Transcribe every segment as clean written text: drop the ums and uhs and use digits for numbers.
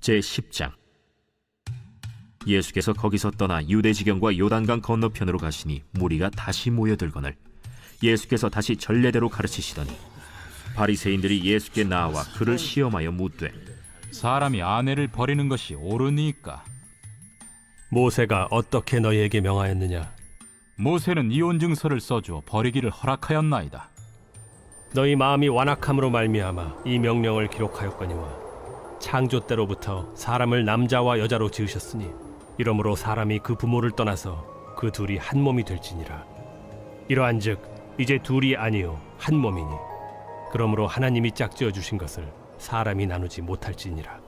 제10장. 예수께서 거기서 떠나 유대지경과 요단강 건너편으로 가시니 무리가 다시 모여들거늘 예수께서 다시 전례대로 가르치시더니 바리새인들이 예수께 나와 그를 시험하여 묻되, 사람이 아내를 버리는 것이 옳으니까? 모세가 어떻게 너희에게 명하였느냐? 모세는 이혼 증서를 써주어 버리기를 허락하였나이다. 너희 마음이 완악함으로 말미암아 이 명령을 기록하였거니와 창조 때로부터 사람을 남자와 여자로 지으셨으니 이러므로 사람이 그 부모를 떠나서 그 둘이 한 몸이 될지니라. 이러한즉 이제 둘이 아니요 한 몸이니 그러므로 하나님이 짝지어 주신 것을 사람이 나누지 못할지니라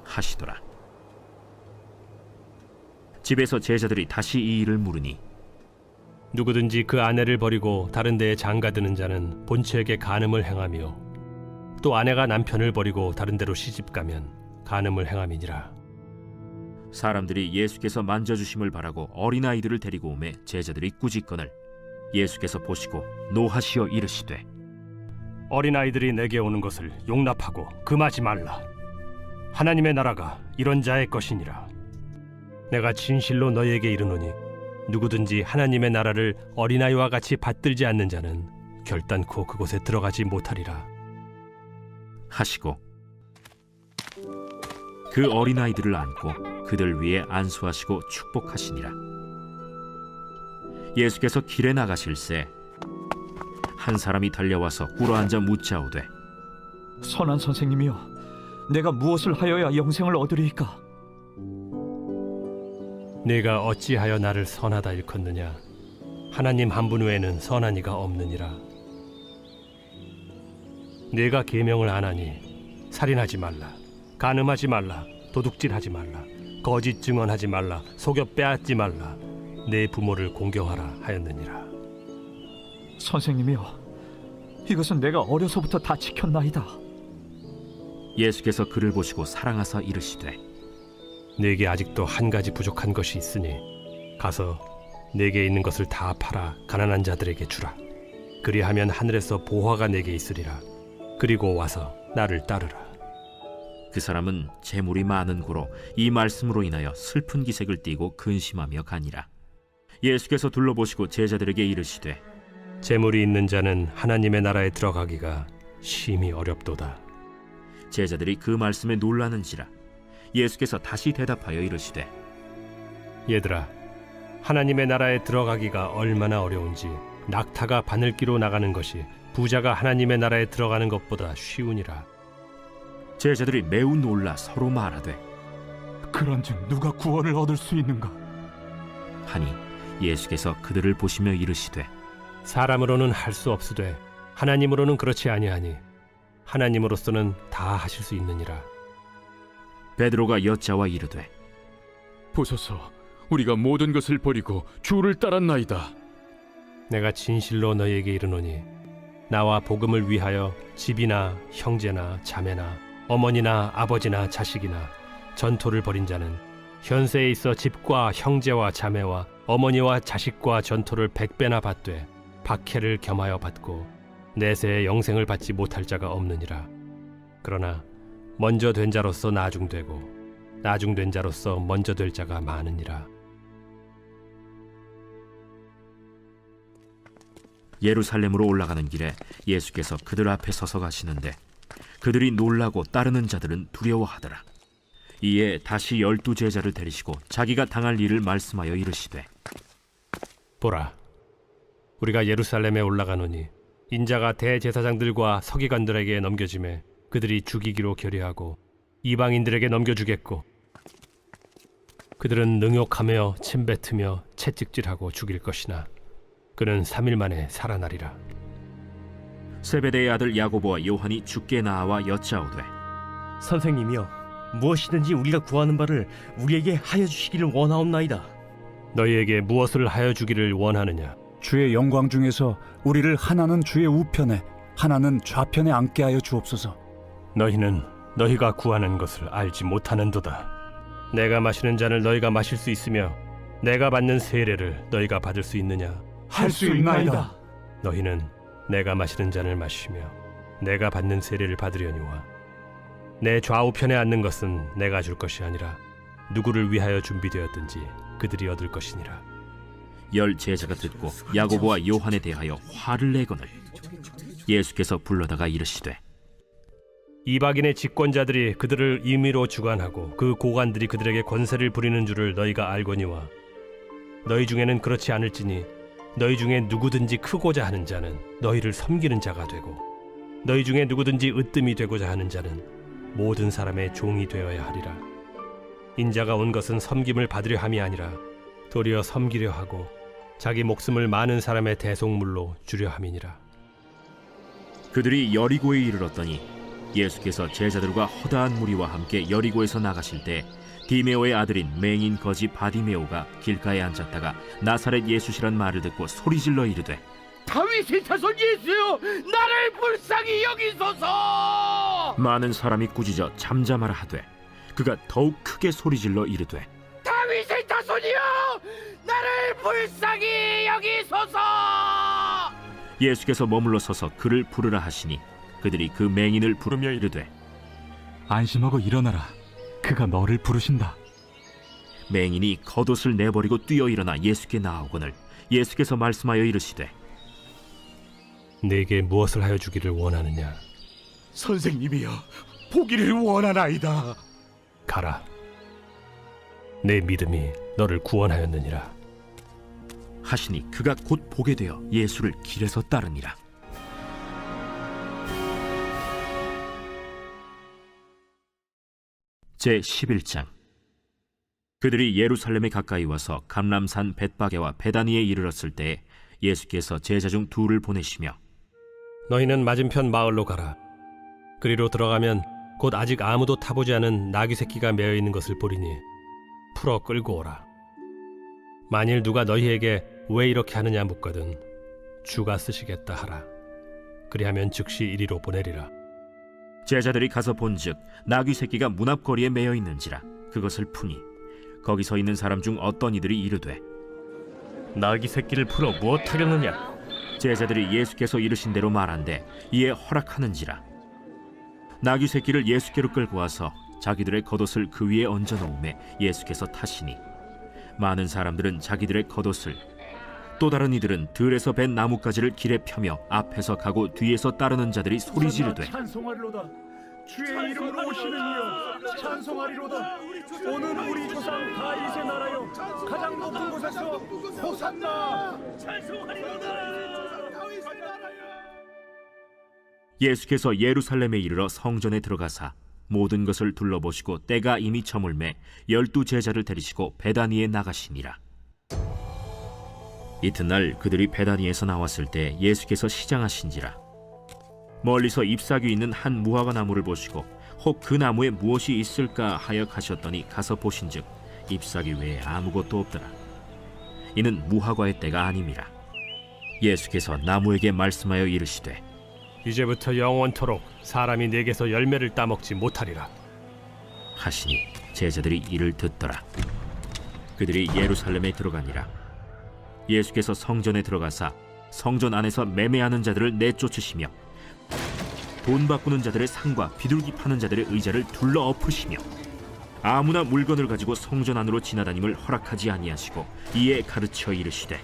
하시더라. 집에서 제자들이 다시 이 일을 물으니, 누구든지 그 아내를 버리고 다른 데에 장가드는 자는 본처에게 간음을 행하며 또 아내가 남편을 버리고 다른 데로 시집가면 간음을 행함이니라. 사람들이 예수께서 만져주심을 바라고 어린아이들을 데리고 오매 제자들이 꾸짖거늘 예수께서 보시고 노하시어 이르시되, 어린아이들이 내게 오는 것을 용납하고 금하지 말라. 하나님의 나라가 이런 자의 것이니라. 내가 진실로 너희에게 이르노니 누구든지 하나님의 나라를 어린아이와 같이 받들지 않는 자는 결단코 그곳에 들어가지 못하리라 하시고 그 어린아이들을 안고 그들 위에 안수하시고 축복하시니라. 예수께서 길에 나가실새 한 사람이 달려와서 꿇어앉아 묻자오되, 선한 선생님이여, 내가 무엇을 하여야 영생을 얻으리이까? 네가 어찌하여 나를 선하다 일컫느냐? 하나님 한 분 외에는 선한 이가 없느니라. 네가 계명을 안 하니 살인하지 말라, 간음하지 말라, 도둑질하지 말라, 거짓 증언하지 말라, 속여 빼앗지 말라, 내 부모를 공경하라 하였느니라. 선생님이여, 이것은 내가 어려서부터 다 지켰나이다. 예수께서 그를 보시고 사랑하사 이르시되, 네게 아직도 한 가지 부족한 것이 있으니 가서 네게 있는 것을 다 팔아 가난한 자들에게 주라. 그리하면 하늘에서 보화가 네게 있으리라. 그리고 와서 나를 따르라. 그 사람은 재물이 많은 고로 이 말씀으로 인하여 슬픈 기색을 띠고 근심하며 가니라. 예수께서 둘러보시고 제자들에게 이르시되, 재물이 있는 자는 하나님의 나라에 들어가기가 심히 어렵도다. 제자들이 그 말씀에 놀라는지라. 예수께서 다시 대답하여 이르시되, 얘들아, 하나님의 나라에 들어가기가 얼마나 어려운지 낙타가 바늘기로 나가는 것이 부자가 하나님의 나라에 들어가는 것보다 쉬우니라. 제자들이 매우 놀라 서로 말하되, 그런즉 누가 구원을 얻을 수 있는가? 하니 예수께서 그들을 보시며 이르시되, 사람으로는 할 수 없으되 하나님으로는 그렇지 아니하니 하나님으로서는 다 하실 수 있느니라. 베드로가 여짜와 이르되, 보소서, 우리가 모든 것을 버리고 주를 따랐나이다. 내가 진실로 너희에게 이르노니 나와 복음을 위하여 집이나 형제나 자매나 어머니나 아버지나 자식이나 전토를 벌인 자는 현세에 있어 집과 형제와 자매와 어머니와 자식과 전토를 100배나 받되 박해를 겸하여 받고 내세의 영생을 받지 못할 자가 없느니라. 그러나 먼저 된 자로서 나중되고 나중된 자로서 먼저 될 자가 많으니라. 예루살렘으로 올라가는 길에 예수께서 그들 앞에 서서 가시는데 그들이 놀라고 따르는 자들은 두려워하더라. 이에 다시 12 제자를 데리시고 자기가 당할 일을 말씀하여 이르시되, 보라, 우리가 예루살렘에 올라가노니 인자가 대제사장들과 서기관들에게 넘겨짐에 그들이 죽이기로 결의하고 이방인들에게 넘겨주겠고 그들은 능욕하며 침뱉으며 채찍질하고 죽일 것이나 그는 3일 만에 살아나리라. 세베대의 아들 야고보와 요한이 주께 나와 여짜오되, 선생님이여, 무엇이든지 우리가 구하는 바를 우리에게 하여 주시기를 원하옵나이다. 너희에게 무엇을 하여 주기를 원하느냐? 주의 영광 중에서 우리를 하나는 주의 우편에 하나는 좌편에 앉게 하여 주옵소서. 너희는 너희가 구하는 것을 알지 못하는도다. 내가 마시는 잔을 너희가 마실 수 있으며 내가 받는 세례를 너희가 받을 수 있느냐? 할 수 있나이다. 너희는 내가 마시는 잔을 마시며 내가 받는 세례를 받으려니와 내 좌우편에 앉는 것은 내가 줄 것이 아니라 누구를 위하여 준비되었든지 그들이 얻을 것이니라. 열 제자가 듣고 야고보와 요한에 대하여 화를 내거늘 예수께서 불러다가 이르시되 이방인의 집권자들이 그들을 임의로 주관하고 그 고관들이 그들에게 권세를 부리는 줄을 너희가 알거니와 너희 중에는 그렇지 않을지니 너희 중에 누구든지 크고자 하는 자는 너희를 섬기는 자가 되고 너희 중에 누구든지 으뜸이 되고자 하는 자는 모든 사람의 종이 되어야 하리라. 인자가 온 것은 섬김을 받으려 함이 아니라 도리어 섬기려 하고 자기 목숨을 많은 사람의 대속물로 주려 함이니라. 그들이 여리고에 이르렀더니 예수께서 제자들과 허다한 무리와 함께 여리고에서 나가실 때 디메오의 아들인 맹인 거지 바디메오가 길가에 앉았다가 나사렛 예수시란 말을 듣고 소리질러 이르되 다윗의 자손 예수여, 나를 불쌍히 여기소서. 많은 사람이 꾸짖어 잠잠하라 하되 그가 더욱 크게 소리질러 이르되 다윗의 자손이여, 나를 불쌍히 여기소서. 예수께서 머물러 서서 그를 부르라 하시니 그들이 그 맹인을 부르며 이르되 안심하고 일어나라. 그가 너를 부르신다. 맹인이 겉옷을 내버리고 뛰어 일어나 예수께 나아오거늘 예수께서 말씀하여 이르시되 내게 무엇을 하여 주기를 원하느냐? 선생님이여, 보기를 원하나이다. 가라. 내 믿음이 너를 구원하였느니라. 하시니 그가 곧 보게 되어 예수를 길에서 따르니라. 제 11장. 그들이 예루살렘에 가까이 와서 감람산 벳바게와 베다니에 이르렀을 때 예수께서 제자 중 둘을 보내시며 너희는 맞은편 마을로 가라. 그리로 들어가면 곧 아직 아무도 타보지 않은 나귀 새끼가 매어 있는 것을 보리니 풀어 끌고 오라. 만일 누가 너희에게 왜 이렇게 하느냐 묻거든 주가 쓰시겠다 하라. 그리하면 즉시 이리로 보내리라. 제자들이 가서 본즉 나귀 새끼가 문 앞거리에 매어 있는지라 그것을 푸니 거기 서 있는 사람 중 어떤 이들이 이르되 나귀 새끼를 풀어 무엇하려느냐? 제자들이 예수께서 이르신 대로 말한대 이에 허락하는지라. 나귀 새끼를 예수께로 끌고 와서 자기들의 겉옷을 그 위에 얹어 놓음에 예수께서 타시니 많은 사람들은 자기들의 겉옷을 또 다른 이들은 들에서 벤 나뭇가지를 길에 펴며 앞에서 가고 뒤에서 따르는 자들이 소리 지르되 찬송하리로다. 주의 이름으로 오시는 이여 찬송하리로다. 오늘 우리 조상 다윗의 나라여 가장 높은 곳에서 호산나. 예수께서 예루살렘에 이르러 성전에 들어가사 모든 것을 둘러보시고 때가 이미 저물매 12 제자를 데리시고 베다니에 나가시니라. 이튿날 그들이 베다니에서 나왔을 때 예수께서 시장하신지라. 멀리서 잎사귀 있는 한 무화과 나무를 보시고 혹 그 나무에 무엇이 있을까 하여 가셨더니 가서 보신즉 잎사귀 외에 아무것도 없더라. 이는 무화과의 때가 아님이라. 예수께서 나무에게 말씀하여 이르시되 이제부터 영원토록 사람이 내게서 열매를 따먹지 못하리라. 하시니 제자들이 이를 듣더라. 그들이 예루살렘에 들어가니라. 예수께서 성전에 들어가사 성전 안에서 매매하는 자들을 내쫓으시며 돈 바꾸는 자들의 상과 비둘기 파는 자들의 의자를 둘러 엎으시며 아무나 물건을 가지고 성전 안으로 지나다님을 허락하지 아니하시고 이에 가르쳐 이르시되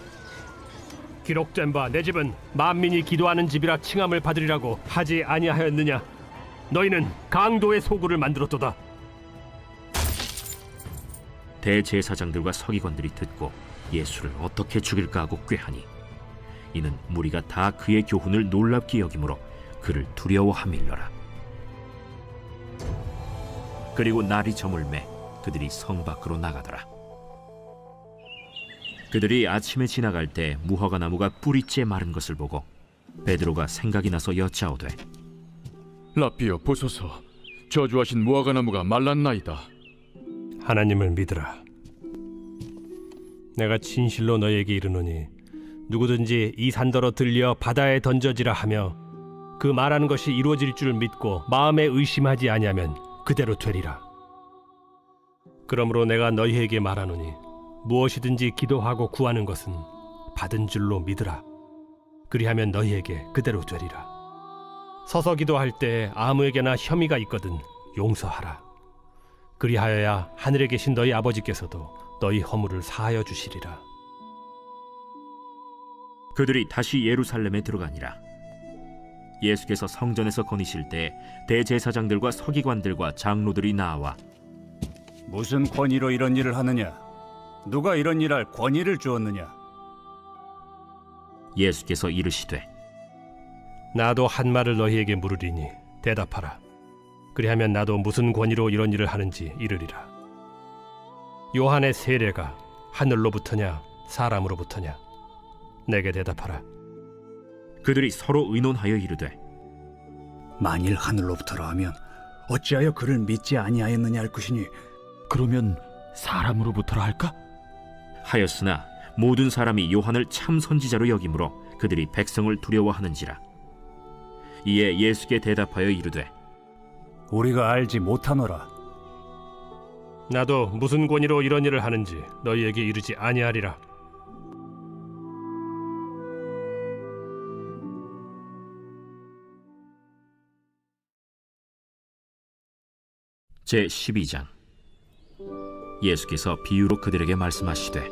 기록된 바 내 집은 만민이 기도하는 집이라 칭함을 받으리라고 하지 아니하였느냐? 너희는 강도의 소굴을 만들었도다. 대제사장들과 서기관들이 듣고 예수를 어떻게 죽일까 하고 꾀하니 이는 무리가 다 그의 교훈을 놀랍게 여기므로 그를 두려워함일러라. 그리고 날이 저물매 그들이 성 밖으로 나가더라. 그들이 아침에 지나갈 때 무화과 나무가 뿌리째 마른 것을 보고 베드로가 생각이 나서 여짜오되 라삐여 보소서, 저주하신 무화과 나무가 말랐나이다. 하나님을 믿으라. 내가 진실로 너희에게 이르노니 누구든지 이 산더러 들려 바다에 던져지라 하며 그 말하는 것이 이루어질 줄 믿고 마음에 의심하지 아니하면 그대로 되리라. 그러므로 내가 너희에게 말하노니 무엇이든지 기도하고 구하는 것은 받은 줄로 믿으라. 그리하면 너희에게 그대로 되리라. 서서 기도할 때 아무에게나 혐의가 있거든 용서하라. 그리하여야 하늘에 계신 너희 아버지께서도 너희 허물을 사하여 주시리라. 그들이 다시 예루살렘에 들어가니라. 예수께서 성전에서 거니실 때 대제사장들과 서기관들과 장로들이 나와 무슨 권위로 이런 일을 하느냐? 누가 이런 일할 권위를 주었느냐? 예수께서 이르시되 나도 한 말을 너희에게 물으리니 대답하라. 그리하면 나도 무슨 권위로 이런 일을 하는지 이르리라. 요한의 세례가 하늘로부터냐 사람으로부터냐? 내게 대답하라. 그들이 서로 의논하여 이르되 만일 하늘로부터라 하면 어찌하여 그를 믿지 아니하였느냐 할 것이니 그러면 사람으로부터라 할까? 하였으나 모든 사람이 요한을 참 선지자로 여기므로 그들이 백성을 두려워하는지라. 이에 예수께 대답하여 이르되 우리가 알지 못하노라. 나도 무슨 권위로 이런 일을 하는지 너희에게 이르지 아니하리라. 제12장. 예수께서 비유로 그들에게 말씀하시되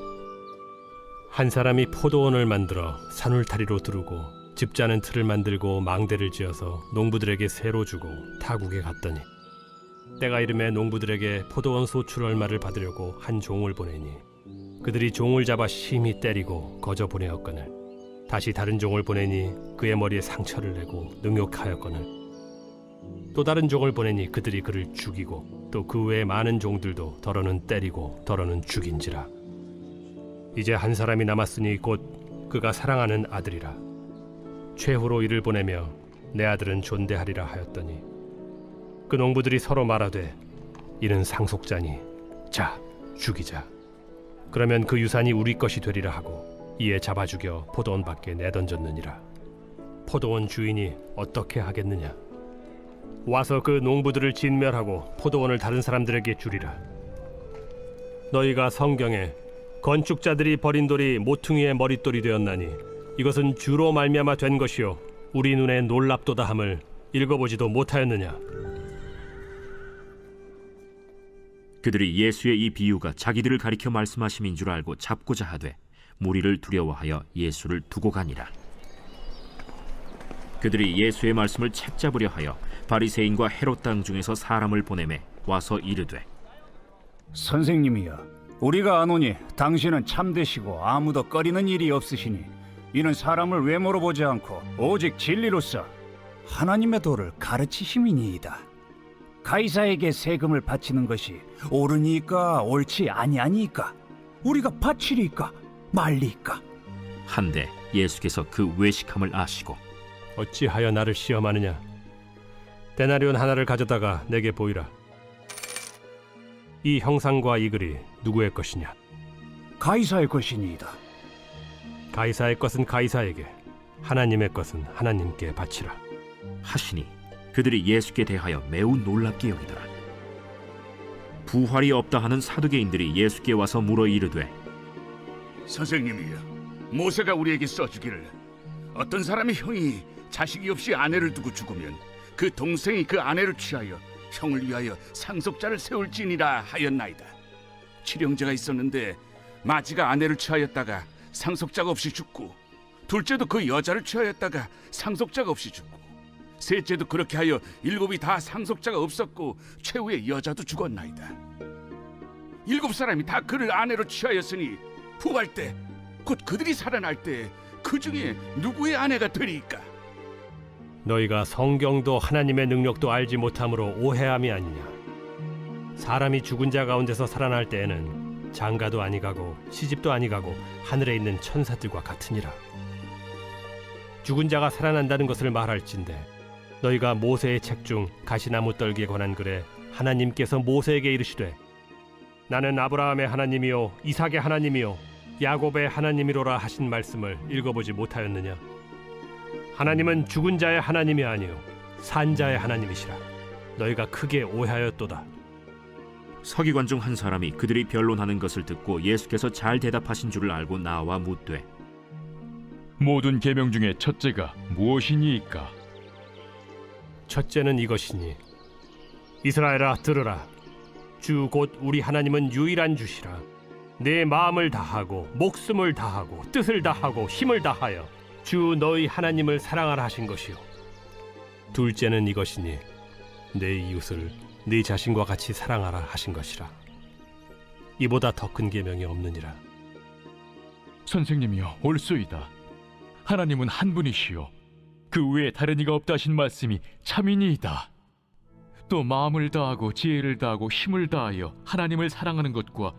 한 사람이 포도원을 만들어 산울타리로 두르고 집 짜는 틀을 만들고 망대를 지어서 농부들에게 새로 주고 타국에 갔더니 때가 이름에 농부들에게 포도원 소출 얼마를 받으려고 한 종을 보내니 그들이 종을 잡아 심히 때리고 거저 보내었거늘 다시 다른 종을 보내니 그의 머리에 상처를 내고 능욕하였거늘 또 다른 종을 보내니 그들이 그를 죽이고 또 그 외에 많은 종들도 더러는 때리고 더러는 죽인지라. 이제 한 사람이 남았으니 곧 그가 사랑하는 아들이라. 최후로 이를 보내며 내 아들은 존대하리라 하였더니 그 농부들이 서로 말하되 이는 상속자니 자 죽이자. 그러면 그 유산이 우리 것이 되리라 하고 이에 잡아 죽여 포도원 밖에 내던졌느니라. 포도원 주인이 어떻게 하겠느냐? 와서 그 농부들을 진멸하고 포도원을 다른 사람들에게 주리라. 너희가 성경에 건축자들이 버린 돌이 모퉁이의 머릿돌이 되었나니 이것은 주로 말미암아 된 것이요 우리 눈에 놀랍도다 함을 읽어보지도 못하였느냐? 그들이 예수의 이 비유가 자기들을 가리켜 말씀하심인 줄 알고 잡고자 하되 무리를 두려워하여 예수를 두고 가니라. 그들이 예수의 말씀을 책잡으려 하여 바리새인과 헤롯 땅 중에서 사람을 보내매 와서 이르되 선생님이여, 우리가 아노니 당신은 참되시고 아무도 꺼리는 일이 없으시니 이는 사람을 외모로 보지 않고 오직 진리로서 하나님의 도를 가르치심이니이다. 가이사에게 세금을 바치는 것이 옳으니까 옳지 아니하니까 우리가 바치리까 말리까. 한데 예수께서 그 외식함을 아시고 어찌하여 나를 시험하느냐? 데나리온 하나를 가져다가 내게 보이라. 이 형상과 이 글이 누구의 것이냐? 가이사의 것이니이다. 가이사의 것은 가이사에게, 하나님의 것은 하나님께 바치라. 하시니 그들이 예수께 대하여 매우 놀랍게 여기더라. 부활이 없다 하는 사두개인들이 예수께 와서 물어 이르되 선생님이여, 모세가 우리에게 써주기를 어떤 사람의 형이 자식이 없이 아내를 두고 죽으면 그 동생이 그 아내를 취하여 형을 위하여 상속자를 세울지니라 하였나이다. 칠형제가 있었는데 마지가 아내를 취하였다가 상속자가 없이 죽고 둘째도 그 여자를 취하였다가 상속자가 없이 죽고 셋째도 그렇게 하여 일곱이 다 상속자가 없었고 최후의 여자도 죽었나이다. 일곱 사람이 다 그를 아내로 취하였으니 부활 때 곧 그들이 살아날 때 그 중에 누구의 아내가 되리이까? 너희가 성경도 하나님의 능력도 알지 못함으로 오해함이 아니냐? 사람이 죽은 자 가운데서 살아날 때에는 장가도 아니가고 시집도 아니가고 하늘에 있는 천사들과 같으니라. 죽은 자가 살아난다는 것을 말할진대 너희가 모세의 책 중 가시나무 떨기에 관한 글에 하나님께서 모세에게 이르시되 나는 아브라함의 하나님이요 이삭의 하나님이요 야곱의 하나님이로라 하신 말씀을 읽어보지 못하였느냐? 하나님은 죽은 자의 하나님이 아니요 산 자의 하나님이시라. 너희가 크게 오해하였도다. 서기관 중 한 사람이 그들이 변론하는 것을 듣고 예수께서 잘 대답하신 줄을 알고 나와 묻되 모든 계명 중에 첫째가 무엇이니이까? 첫째는 이것이니 이스라엘아 들으라. 주 곧 우리 하나님은 유일한 주시라. 내 마음을 다하고 목숨을 다하고 뜻을 다하고 힘을 다하여 주 너희 하나님을 사랑하라 하신 것이요. 둘째는 이것이니 내 이웃을 네 자신과 같이 사랑하라 하신 것이라. 이보다 더 큰 계명이 없느니라. 선생님이여 옳소이다. 하나님은 한 분이시요 그 외에 다른 이가 없다 하신 말씀이 참이니이다. 또 마음을 다하고 지혜를 다하고 힘을 다하여 하나님을 사랑하는 것과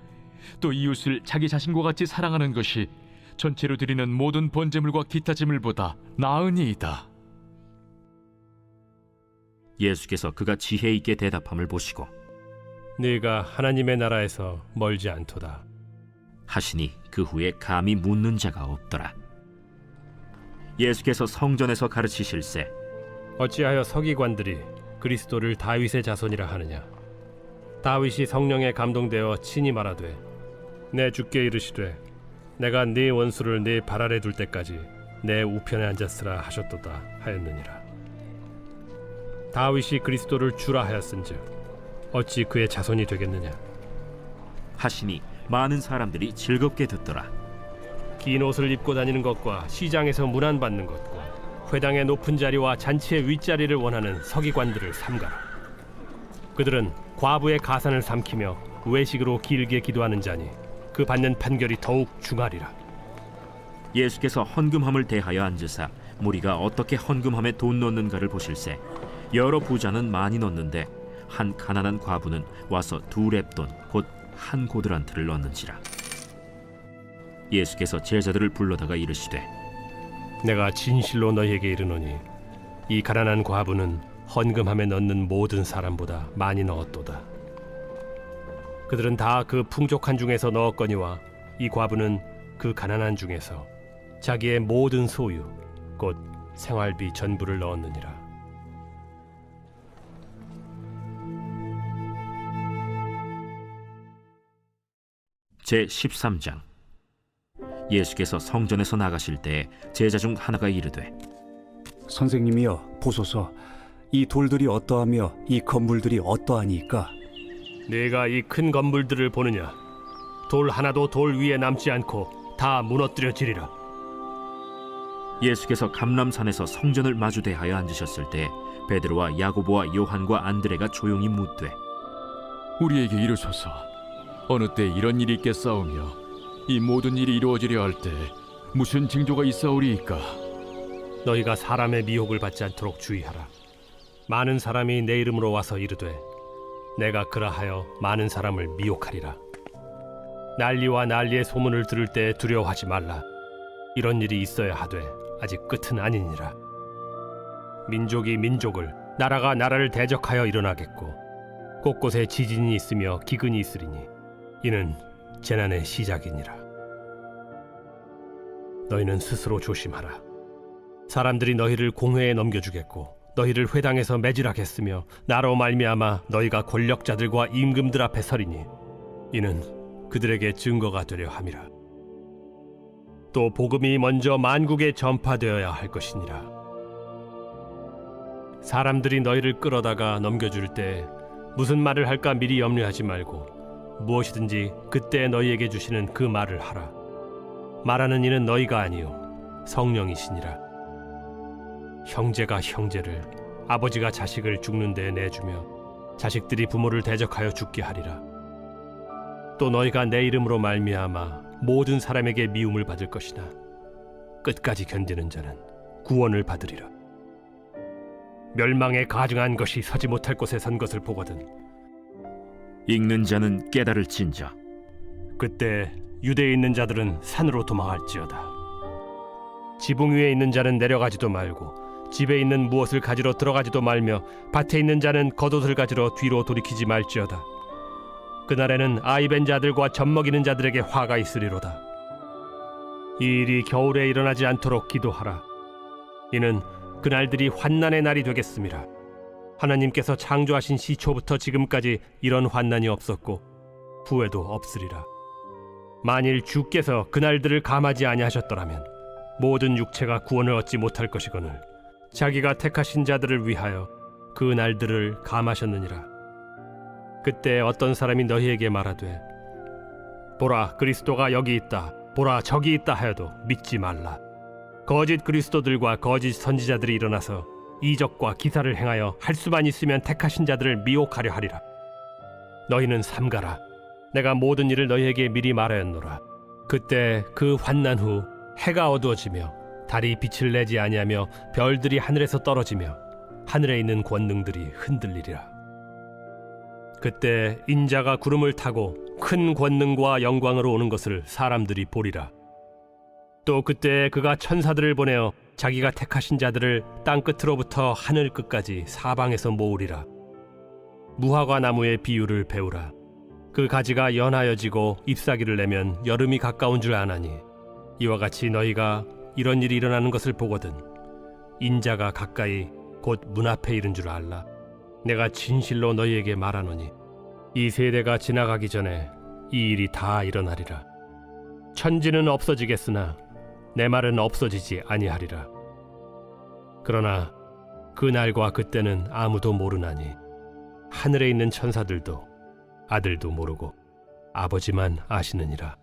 또 이웃을 자기 자신과 같이 사랑하는 것이 전체로 드리는 모든 번제물과 기타 제물보다 나으니이다. 예수께서 그가 지혜 있게 대답함을 보시고 네가 하나님의 나라에서 멀지 않도다 하시니 그 후에 감히 묻는 자가 없더라. 예수께서 성전에서 가르치실세 어찌하여 서기관들이 그리스도를 다윗의 자손이라 하느냐. 다윗이 성령에 감동되어 친히 말하되 내 주께 이르시되 내가 네 원수를 네 발 아래 둘 때까지 내 우편에 앉았으라 하셨도다 하였느니라. 다윗이 그리스도를 주라 하였은즉 어찌 그의 자손이 되겠느냐. 하시니 많은 사람들이 즐겁게 듣더라. 긴 옷을 입고 다니는 것과 시장에서 문안 받는 것과 회당의 높은 자리와 잔치의 윗자리를 원하는 서기관들을 삼가라. 그들은 과부의 가산을 삼키며 외식으로 길게 기도하는 자니 그 받는 판결이 더욱 중하리라. 예수께서 헌금함을 대하여 앉으사 무리가 어떻게 헌금함에 돈 넣는가를 보실세 여러 부자는 많이 넣는데 한 가난한 과부는 와서 2렙돈 곧 한 고드란트를 넣는지라. 예수께서 제자들을 불러다가 이르시되 내가 진실로 너희에게 이르노니 이 가난한 과부는 헌금함에 넣는 모든 사람보다 많이 넣었도다. 그들은 다 그 풍족한 중에서 넣었거니와 이 과부는 그 가난한 중에서 자기의 모든 소유 곧 생활비 전부를 넣었느니라. 제13장. 예수께서 성전에서 나가실 때에 제자 중 하나가 이르되 선생님이여 보소서, 이 돌들이 어떠하며 이 건물들이 어떠하니까? 네가 이 큰 건물들을 보느냐. 돌 하나도 돌 위에 남지 않고 다 무너뜨려지리라. 예수께서 감람산에서 성전을 마주 대하여 앉으셨을 때 베드로와 야고보와 요한과 안드레가 조용히 묻되 우리에게 이르소서, 어느 때 이런 일이 있겠사오며 이 모든 일이 이루어지려 할 때 무슨 징조가 있사오리이까? 너희가 사람의 미혹을 받지 않도록 주의하라. 많은 사람이 내 이름으로 와서 이르되 내가 그라하여 많은 사람을 미혹하리라. 난리와 난리의 소문을 들을 때 두려워하지 말라. 이런 일이 있어야 하되 아직 끝은 아니니라. 민족이 민족을, 나라가 나라를 대적하여 일어나겠고 곳곳에 지진이 있으며 기근이 있으리니 이는 재난의 시작이니라. 너희는 스스로 조심하라. 사람들이 너희를 공회에 넘겨주겠고 너희를 회당에서 매질하겠으며 나로 말미암아 너희가 권력자들과 임금들 앞에 서리니 이는 그들에게 증거가 되려 함이라. 또 복음이 먼저 만국에 전파되어야 할 것이니라. 사람들이 너희를 끌어다가 넘겨줄 때 무슨 말을 할까 미리 염려하지 말고 무엇이든지 그때 너희에게 주시는 그 말을 하라. 말하는 이는 너희가 아니요 성령이시니라. 형제가 형제를, 아버지가 자식을 죽는 데에 내주며 자식들이 부모를 대적하여 죽게 하리라. 또 너희가 내 이름으로 말미암아 모든 사람에게 미움을 받을 것이나 끝까지 견디는 자는 구원을 받으리라. 멸망에 가증한 것이 서지 못할 곳에 선 것을 보거든 읽는 자는 깨달을진저. 그때 유대에 있는 자들은 산으로 도망할지어다. 지붕 위에 있는 자는 내려가지도 말고 집에 있는 무엇을 가지러 들어가지도 말며 밭에 있는 자는 겉옷을 가지러 뒤로 돌이키지 말지어다. 그날에는 아이벤 자들과 젖먹이는 자들에게 화가 있으리로다. 이 일이 겨울에 일어나지 않도록 기도하라. 이는 그날들이 환난의 날이 되겠음이라. 하나님께서 창조하신 시초부터 지금까지 이런 환난이 없었고 후에도 없으리라. 만일 주께서 그날들을 감하지 아니하셨더라면 모든 육체가 구원을 얻지 못할 것이거늘 자기가 택하신 자들을 위하여 그 날들을 감하셨느니라. 그때 어떤 사람이 너희에게 말하되 보라 그리스도가 여기 있다 보라 저기 있다 하여도 믿지 말라. 거짓 그리스도들과 거짓 선지자들이 일어나서 이적과 기사를 행하여 할 수만 있으면 택하신 자들을 미혹하려 하리라. 너희는 삼가라. 내가 모든 일을 너희에게 미리 말하였노라. 그때 그 환난 후 해가 어두워지며 달이 빛을 내지 아니하며 별들이 하늘에서 떨어지며 하늘에 있는 권능들이 흔들리리라. 그때 인자가 구름을 타고 큰 권능과 영광으로 오는 것을 사람들이 보리라. 또 그때 그가 천사들을 보내어 자기가 택하신 자들을 땅 끝으로부터 하늘 끝까지 사방에서 모으리라. 무화과 나무의 비유를 배우라. 그 가지가 연하여지고 잎사귀를 내면 여름이 가까운 줄 아나니 이와 같이 너희가 이런 일이 일어나는 것을 보거든 인자가 가까이 곧 문 앞에 이른 줄 알라. 내가 진실로 너희에게 말하노니 이 세대가 지나가기 전에 이 일이 다 일어나리라. 천지는 없어지겠으나 내 말은 없어지지 아니하리라. 그러나 그 날과 그때는 아무도 모르나니 하늘에 있는 천사들도 아들도 모르고 아버지만 아시느니라.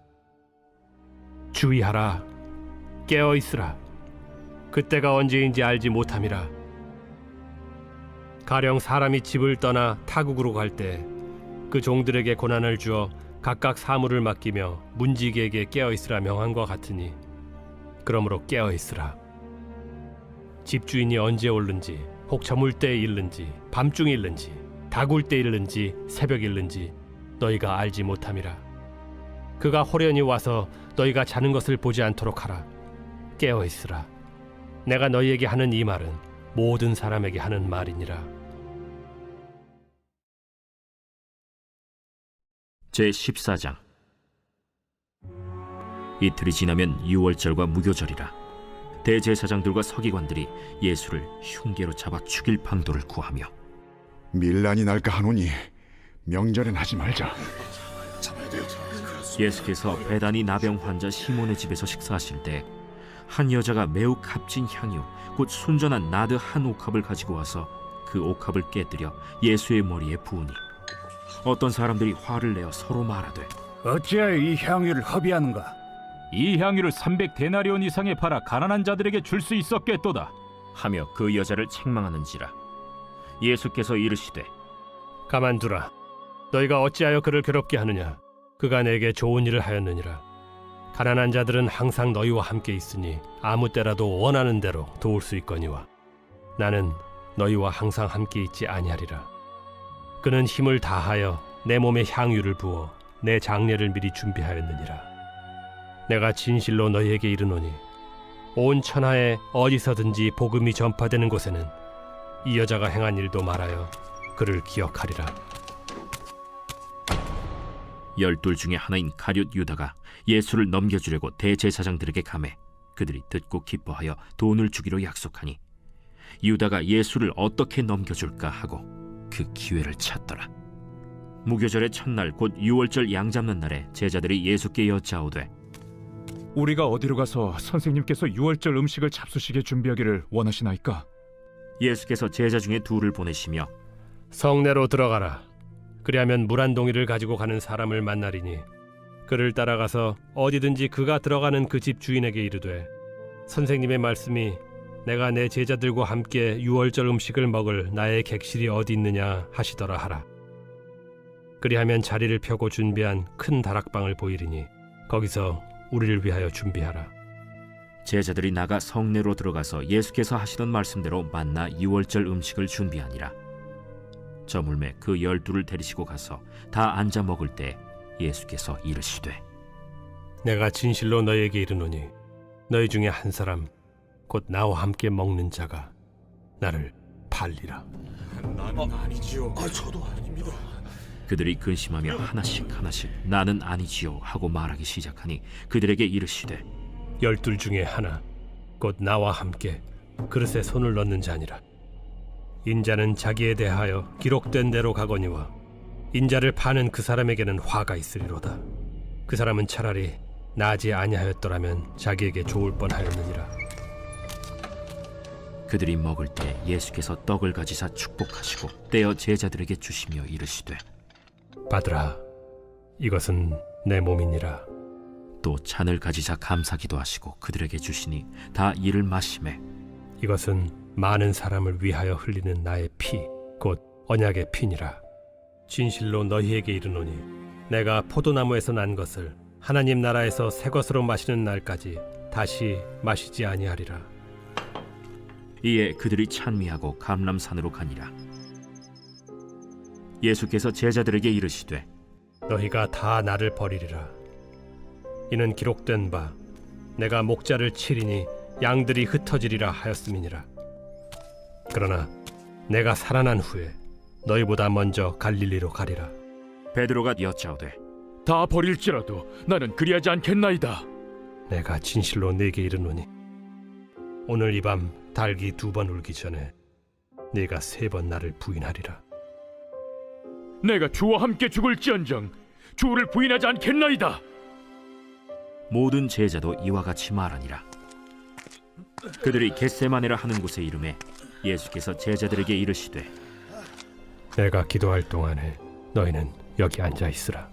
주의하라. 깨어 있으라. 그때가 언제인지 알지 못함이라. 가령 사람이 집을 떠나 타국으로 갈 때 그 종들에게 고난을 주어 각각 사물을 맡기며 문지기에게 깨어 있으라 명한과 같으니 그러므로 깨어 있으라. 집주인이 언제 오는지 혹 저물 때에 일는지 밤중에 일는지 다굴 때 일는지 새벽 일는지 너희가 알지 못함이라. 그가 호련히 와서 너희가 자는 것을 보지 않도록 하라. 깨어 있으라. 내가 너희에게 하는 이 말은 모든 사람에게 하는 말이니라. 제14장. 이틀이 지나면 유월절과 무교절이라. 대제사장들과 서기관들이 예수를 흉계로 잡아 죽일 방도를 구하며 밀란이 날까 하노니 명절엔 하지 말자. 예수께서 베다니 나병 환자 시몬의 집에서 식사하실 때 한 여자가 매우 값진 향유 곧 순전한 나드 한 옥합을 가지고 와서 그 옥합을 깨뜨려 예수의 머리에 부으니 어떤 사람들이 화를 내어 서로 말하되 어찌하여 이 향유를 허비하는가? 이 향유를 300데나리온 이상에 팔아 가난한 자들에게 줄 수 있었겠도다 하며 그 여자를 책망하는지라. 예수께서 이르시되 가만두라. 너희가 어찌하여 그를 괴롭게 하느냐? 그가 내게 좋은 일을 하였느니라. 가난한 자들은 항상 너희와 함께 있으니 아무 때라도 원하는 대로 도울 수 있거니와 나는 너희와 항상 함께 있지 아니하리라. 그는 힘을 다하여 내 몸에 향유를 부어 내 장례를 미리 준비하였느니라. 내가 진실로 너희에게 이르노니 온 천하에 어디서든지 복음이 전파되는 곳에는 이 여자가 행한 일도 말하여 그를 기억하리라. 12 중에 하나인 가룟 유다가 예수를 넘겨주려고 대제사장들에게 가매 그들이 듣고 기뻐하여 돈을 주기로 약속하니 유다가 예수를 어떻게 넘겨줄까 하고 그 기회를 찾더라. 무교절의 첫날 곧 유월절 양 잡는 날에 제자들이 예수께 여짜오되 우리가 어디로 가서 선생님께서 유월절 음식을 잡수시게 준비하기를 원하시나이까? 예수께서 제자 중에 둘을 보내시며 성내로 들어가라. 그리하면 물 한 동이를 가지고 가는 사람을 만나리니 그를 따라가서 어디든지 그가 들어가는 그 집 주인에게 이르되 선생님의 말씀이 내가 내 제자들과 함께 유월절 음식을 먹을 나의 객실이 어디 있느냐 하시더라 하라. 그리하면 자리를 펴고 준비한 큰 다락방을 보이리니 거기서 우리를 위하여 준비하라. 제자들이 나가 성내로 들어가서 예수께서 하시던 말씀대로 만나 유월절 음식을 준비하니라. 저물매 그 12를 데리시고 가서 다 앉아 먹을 때 예수께서 이르시되 내가 진실로 너희에게 이르노니 너희 중에 한 사람 곧 나와 함께 먹는 자가 나를 팔리라. 나는 아니지요. 저도 아닙니다. 그들이 근심하며 하나씩 나는 아니지요 하고 말하기 시작하니 그들에게 이르시되 12 중에 하나 곧 나와 함께 그릇에 손을 넣는 자니라. 인자는 자기에 대하여 기록된 대로 가거니와 인자를 파는 그 사람에게는 화가 있으리로다. 그 사람은 차라리 나지 아니하였더라면 자기에게 좋을 뻔하였느니라. 그들이 먹을 때 예수께서 떡을 가지사 축복하시고 떼어 제자들에게 주시며 이르시되 받으라. 이것은 내 몸이니라. 또 잔을 가지사 감사기도 하시고 그들에게 주시니 다 이를 마시매 이것은 많은 사람을 위하여 흘리는 나의 피, 곧 언약의 피니라. 진실로 너희에게 이르노니 내가 포도나무에서 난 것을 하나님 나라에서 새 것으로 마시는 날까지 다시 마시지 아니하리라. 이에 그들이 찬미하고 감람산으로 가니라. 예수께서 제자들에게 이르시되 너희가 다 나를 버리리라. 이는 기록된 바 내가 목자를 치리니 양들이 흩어지리라 하였음이니라. 그러나 내가 살아난 후에 너희보다 먼저 갈릴리로 가리라. 베드로가 여짜오되 다 버릴지라도 나는 그리하지 않겠나이다. 내가 진실로 네게 이르노니 오늘 이 밤 닭이 2번 울기 전에 네가 3번 나를 부인하리라. 내가 주와 함께 죽을지언정 주를 부인하지 않겠나이다. 모든 제자도 이와 같이 말하니라. 그들이 겟세마네라 하는 곳에 이르매 예수께서 제자들에게 이르시되 내가 기도할 동안에 너희는 여기 앉아 있으라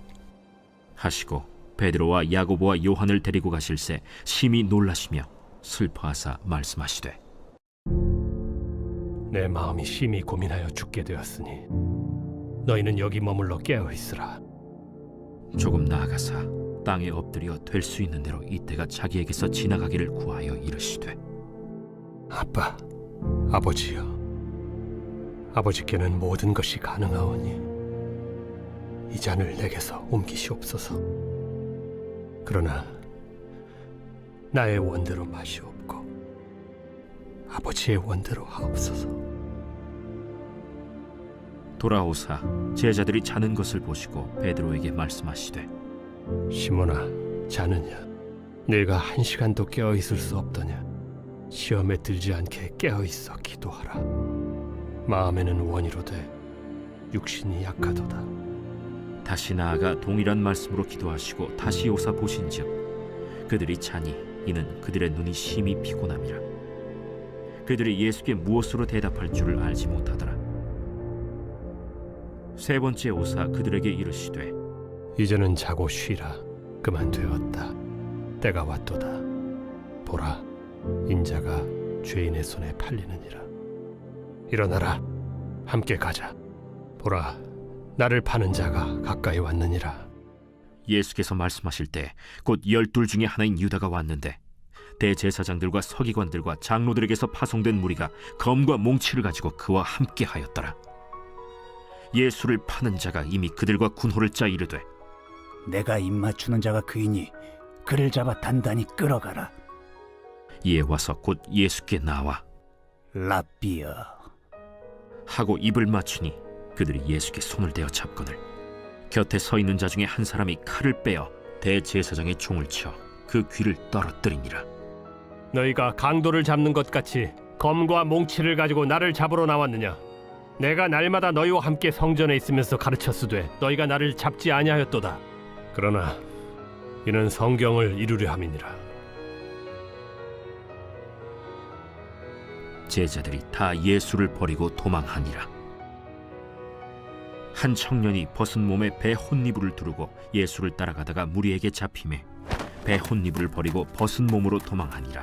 하시고 베드로와 야고보와 요한을 데리고 가실새 심히 놀라시며 슬퍼하사 말씀하시되 내 마음이 심히 고민하여 죽게 되었으니 너희는 여기 머물러 깨어 있으라. 조금 나아가사 땅에 엎드려 될 수 있는 대로 이때가 자기에게서 지나가기를 구하여 이르시되 아빠, 아버지여, 아버지께는 모든 것이 가능하오니 이 잔을 내게서 옮기시옵소서. 그러나 나의 원대로 마시옵고 아버지의 원대로 하옵소서. 돌아오사 제자들이 자는 것을 보시고 베드로에게 말씀하시되 시몬아, 자느냐? 네가 1시간도 깨어 있을 수 없더냐? 시험에 들지 않게 깨어 있어 기도하라. 마음에는 원이로되 육신이 약하도다. 다시 나아가 동일한 말씀으로 기도하시고 다시 오사 보신즉 그들이 자니 이는 그들의 눈이 심히 피곤함이라. 그들이 예수께 무엇으로 대답할 줄을 알지 못하더라. 3번째 오사 그들에게 이르시되 이제는 자고 쉬라. 그만 되었다. 때가 왔도다. 보라, 인자가 죄인의 손에 팔리느니라. 일어나라, 함께 가자. 보라, 나를 파는 자가 가까이 왔느니라. 예수께서 말씀하실 때 곧 12 중에 하나인 유다가 왔는데 대제사장들과 서기관들과 장로들에게서 파송된 무리가 검과 몽치를 가지고 그와 함께 하였더라. 예수를 파는 자가 이미 그들과 군호를 짜 이르되 내가 입맞추는 자가 그이니 그를 잡아 단단히 끌어가라. 이에 와서 곧 예수께 나와 라비어 하고 입을 맞추니 그들이 예수께 손을 대어 잡거늘 곁에 서 있는 자 중에 한 사람이 칼을 빼어 대제사장의 종을 쳐 그 귀를 떨어뜨리니라. 너희가 강도를 잡는 것 같이 검과 몽치를 가지고 나를 잡으러 나왔느냐? 내가 날마다 너희와 함께 성전에 있으면서 가르쳤으되 너희가 나를 잡지 아니하였도다. 그러나 이는 성경을 이루려 함이니라. 제자들이 다 예수를 버리고 도망하니라. 한 청년이 벗은 몸에 배 혼니부를 두르고 예수를 따라가다가 무리에게 잡히매 배 혼니부를 버리고 벗은 몸으로 도망하니라.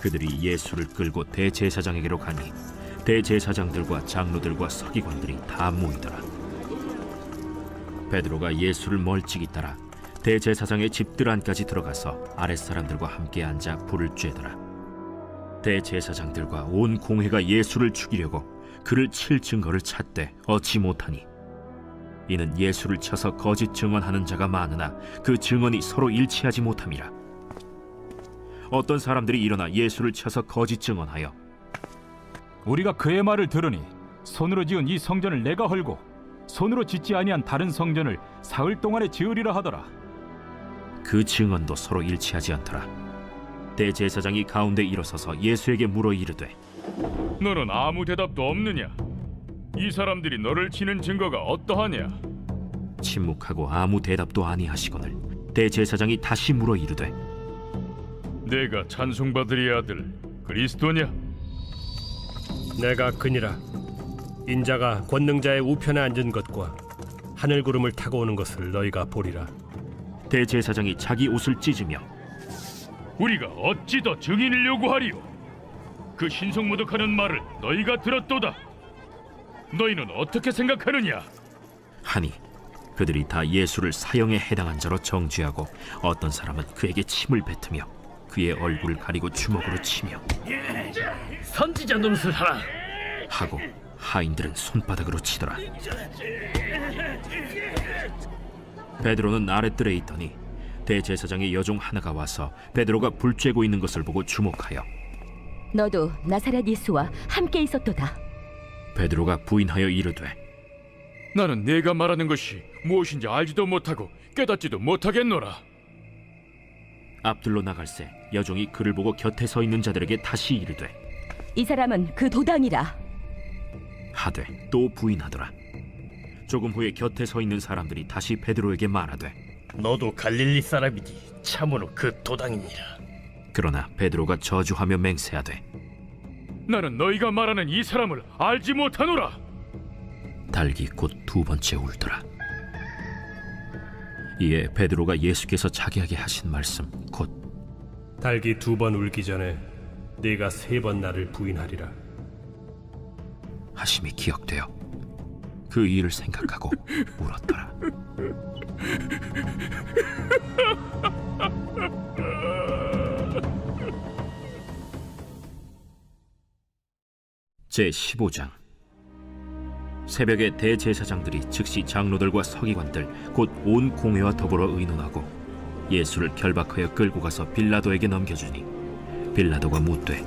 그들이 예수를 끌고 대제사장에게로 가니 대제사장들과 장로들과 서기관들이 다 모이더라. 베드로가 예수를 멀찍이 따라 대제사장의 집들 안까지 들어가서 아랫사람들과 함께 앉아 불을 쬐더라. 대제사장들과 온 공회가 예수를 죽이려고 그를 칠 증거를 찾되 얻지 못하니 이는 예수를 쳐서 거짓 증언하는 자가 많으나 그 증언이 서로 일치하지 못함이라. 어떤 사람들이 일어나 예수를 쳐서 거짓 증언하여 우리가 그의 말을 들으니 손으로 지은 이 성전을 내가 헐고 손으로 짓지 아니한 다른 성전을 사흘 동안에 지으리라 하더라. 그 증언도 서로 일치하지 않더라. 대제사장이 가운데 일어서서 예수에게 물어 이르되 너는 아무 대답도 없느냐? 이 사람들이 너를 치는 증거가 어떠하냐? 침묵하고 아무 대답도 아니하시거늘 대제사장이 다시 물어 이르되 내가 찬송받으리 아들 그리스도냐? 내가 그니라. 인자가 권능자의 우편에 앉은 것과 하늘 구름을 타고 오는 것을 너희가 보리라. 대제사장이 자기 옷을 찢으며 우리가 어찌 더 증인을 요구하리요? 그 신성모독하는 말을 너희가 들었도다. 너희는 어떻게 생각하느냐? 하니 그들이 다 예수를 사형에 해당한 자로 정죄하고 어떤 사람은 그에게 침을 뱉으며 그의 얼굴을 가리고 주먹으로 치며 선지자 노릇을 하라. 하고 하인들은 손바닥으로 치더라. 베드로는 아랫뜰에 있더니 대제사장의 여종 하나가 와서 베드로가 불 쬐고 있는 것을 보고 주목하여 너도 나사렛 예수와 함께 있었도다. 베드로가 부인하여 이르되 나는 네가 말하는 것이 무엇인지 알지도 못하고 깨닫지도 못하겠노라. 앞들로 나갈새 여종이 그를 보고 곁에 서 있는 자들에게 다시 이르되 이 사람은 그 도당이라. 하되 또 부인하더라. 조금 후에 곁에 서 있는 사람들이 다시 베드로에게 말하되 너도 갈릴리 사람이니 참으로 그 도당이니라. 그러나 베드로가 저주하며 맹세하되 나는 너희가 말하는 이 사람을 알지 못하노라. 달기 곧 두 번째 울더라. 이에 베드로가 예수께서 자기에게 하신 말씀 곧 달기 2번 울기 전에 네가 3번 나를 부인하리라. 하심이 기억되어 그 일을 생각하고 울었더라. 제15장. 새벽에 대제사장들이 즉시 장로들과 서기관들 곧 온 공회와 더불어 의논하고 예수를 결박하여 끌고 가서 빌라도에게 넘겨주니 빌라도가 묻되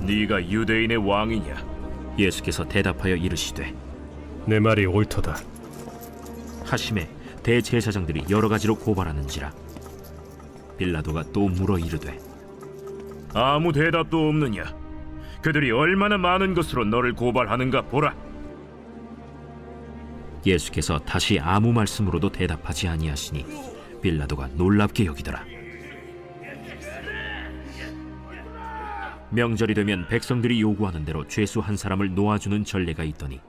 네가 유대인의 왕이냐? 예수께서 대답하여 이르시되 내 말이 옳도다. 하심에 대제사장들이 여러 가지로 고발하는지라 빌라도가 또 물어 이르되 아무 대답도 없느냐? 그들이 얼마나 많은 것으로 너를 고발하는가 보라. 예수께서 다시 아무 말씀으로도 대답하지 아니하시니 빌라도가 놀랍게 여기더라. 명절이 되면 백성들이 요구하는 대로 죄수 한 사람을 놓아주는 전례가 있더니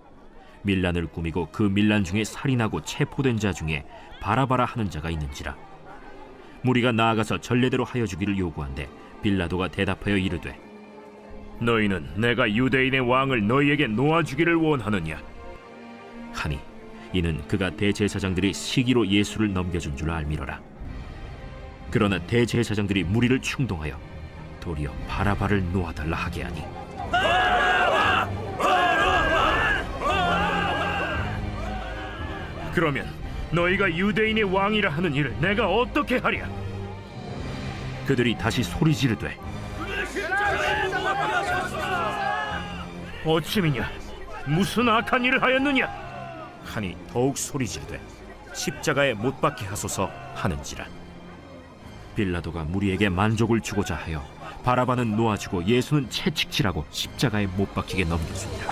밀란을 꾸미고 그 밀란 중에 살인하고 체포된 자 중에 바라바라 하는 자가 있는지라. 무리가 나아가서 전례대로 하여 주기를 요구한데 빌라도가 대답하여 이르되 너희는 내가 유대인의 왕을 너희에게 놓아주기를 원하느냐? 하니 이는 그가 대제사장들이 시기로 예수를 넘겨준 줄 알미러라. 그러나 대제사장들이 무리를 충동하여 도리어 바라바를 놓아달라 하게 하니 그러면 너희가 유대인의 왕이라 하는 일을 내가 어떻게 하랴? 그들이 다시 소리 지르되 어찌미냐? 무슨 악한 일을 하였느냐? 하니 더욱 소리 지르되 십자가에 못 박게 하소서 하는지라. 빌라도가 무리에게 만족을 주고자 하여 바라바는 놓아주고 예수는 채찍질하고 십자가에 못 박히게 넘겨주니라.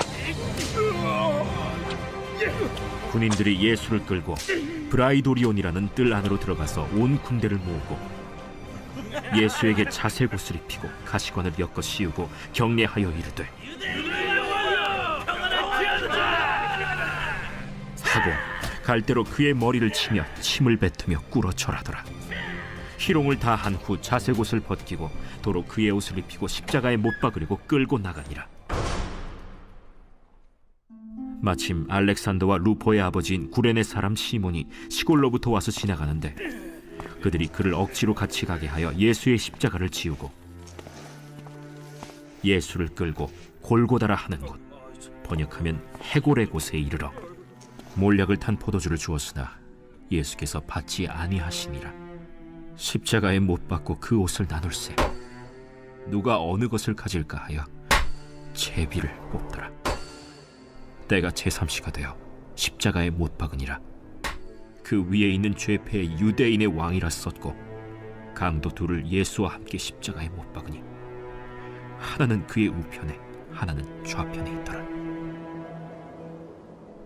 군인들이 예수를 끌고 브라이도리온이라는 뜰 안으로 들어가서 온 군대를 모으고 예수에게 자색옷을 입히고 가시관을 엮어 씌우고 경례하여 이르되 하고 갈대로 그의 머리를 치며 침을 뱉으며 꿇어 절하더라. 희롱을 다 한 후 자색옷을 벗기고 도로 그의 옷을 입히고 십자가에 못 박으려고 끌고 나가니라. 마침 알렉산더와 루포의 아버지인 구레네 사람 시몬이 시골로부터 와서 지나가는데 그들이 그를 억지로 같이 가게 하여 예수의 십자가를 지우고 예수를 끌고 골고다라 하는 곳, 번역하면 해골의 곳에 이르러 몰약을 탄 포도주를 주었으나 예수께서 받지 아니하시니라. 십자가에 못 박고 그 옷을 나눌세 누가 어느 것을 가질까 하여 제비를 뽑더라. 때가 제3시가 되어 십자가에 못 박으니라. 그 위에 있는 죄패의 유대인의 왕이라 썼고 강도 둘을 예수와 함께 십자가에 못 박으니 하나는 그의 우편에 하나는 좌편에 있더라.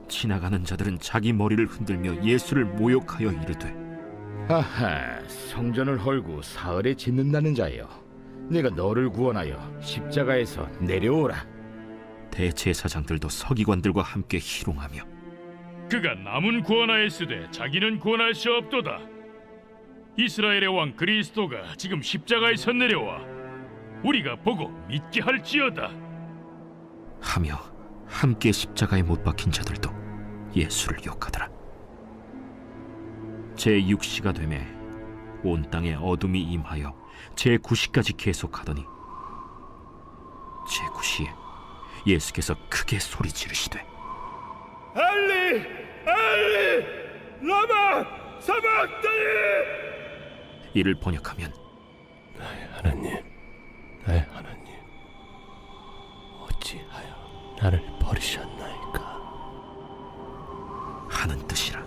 지나가는 자들은 자기 머리를 흔들며 예수를 모욕하여 이르되 아하, 성전을 헐고 사흘에 짓는다는 자여, 내가 너를 구원하여 십자가에서 내려오라. 대제사장들도 서기관들과 함께 희롱하며 그가 남은 구원하였으되 자기는 구원할 수 없도다. 이스라엘의 왕 그리스도가 지금 십자가에서 내려와 우리가 보고 믿게 할지어다. 하며 함께 십자가에 못 박힌 자들도 예수를 욕하더라. 제6시가 되매 온 땅에 어둠이 임하여 제9시까지 계속하더니 제9시에 예수께서 크게 소리 지르시되 엘리 엘리 라마 사박다니. 이를 번역하면 나의 하나님, 어찌하여 나를 버리셨나이까 하는 뜻이라.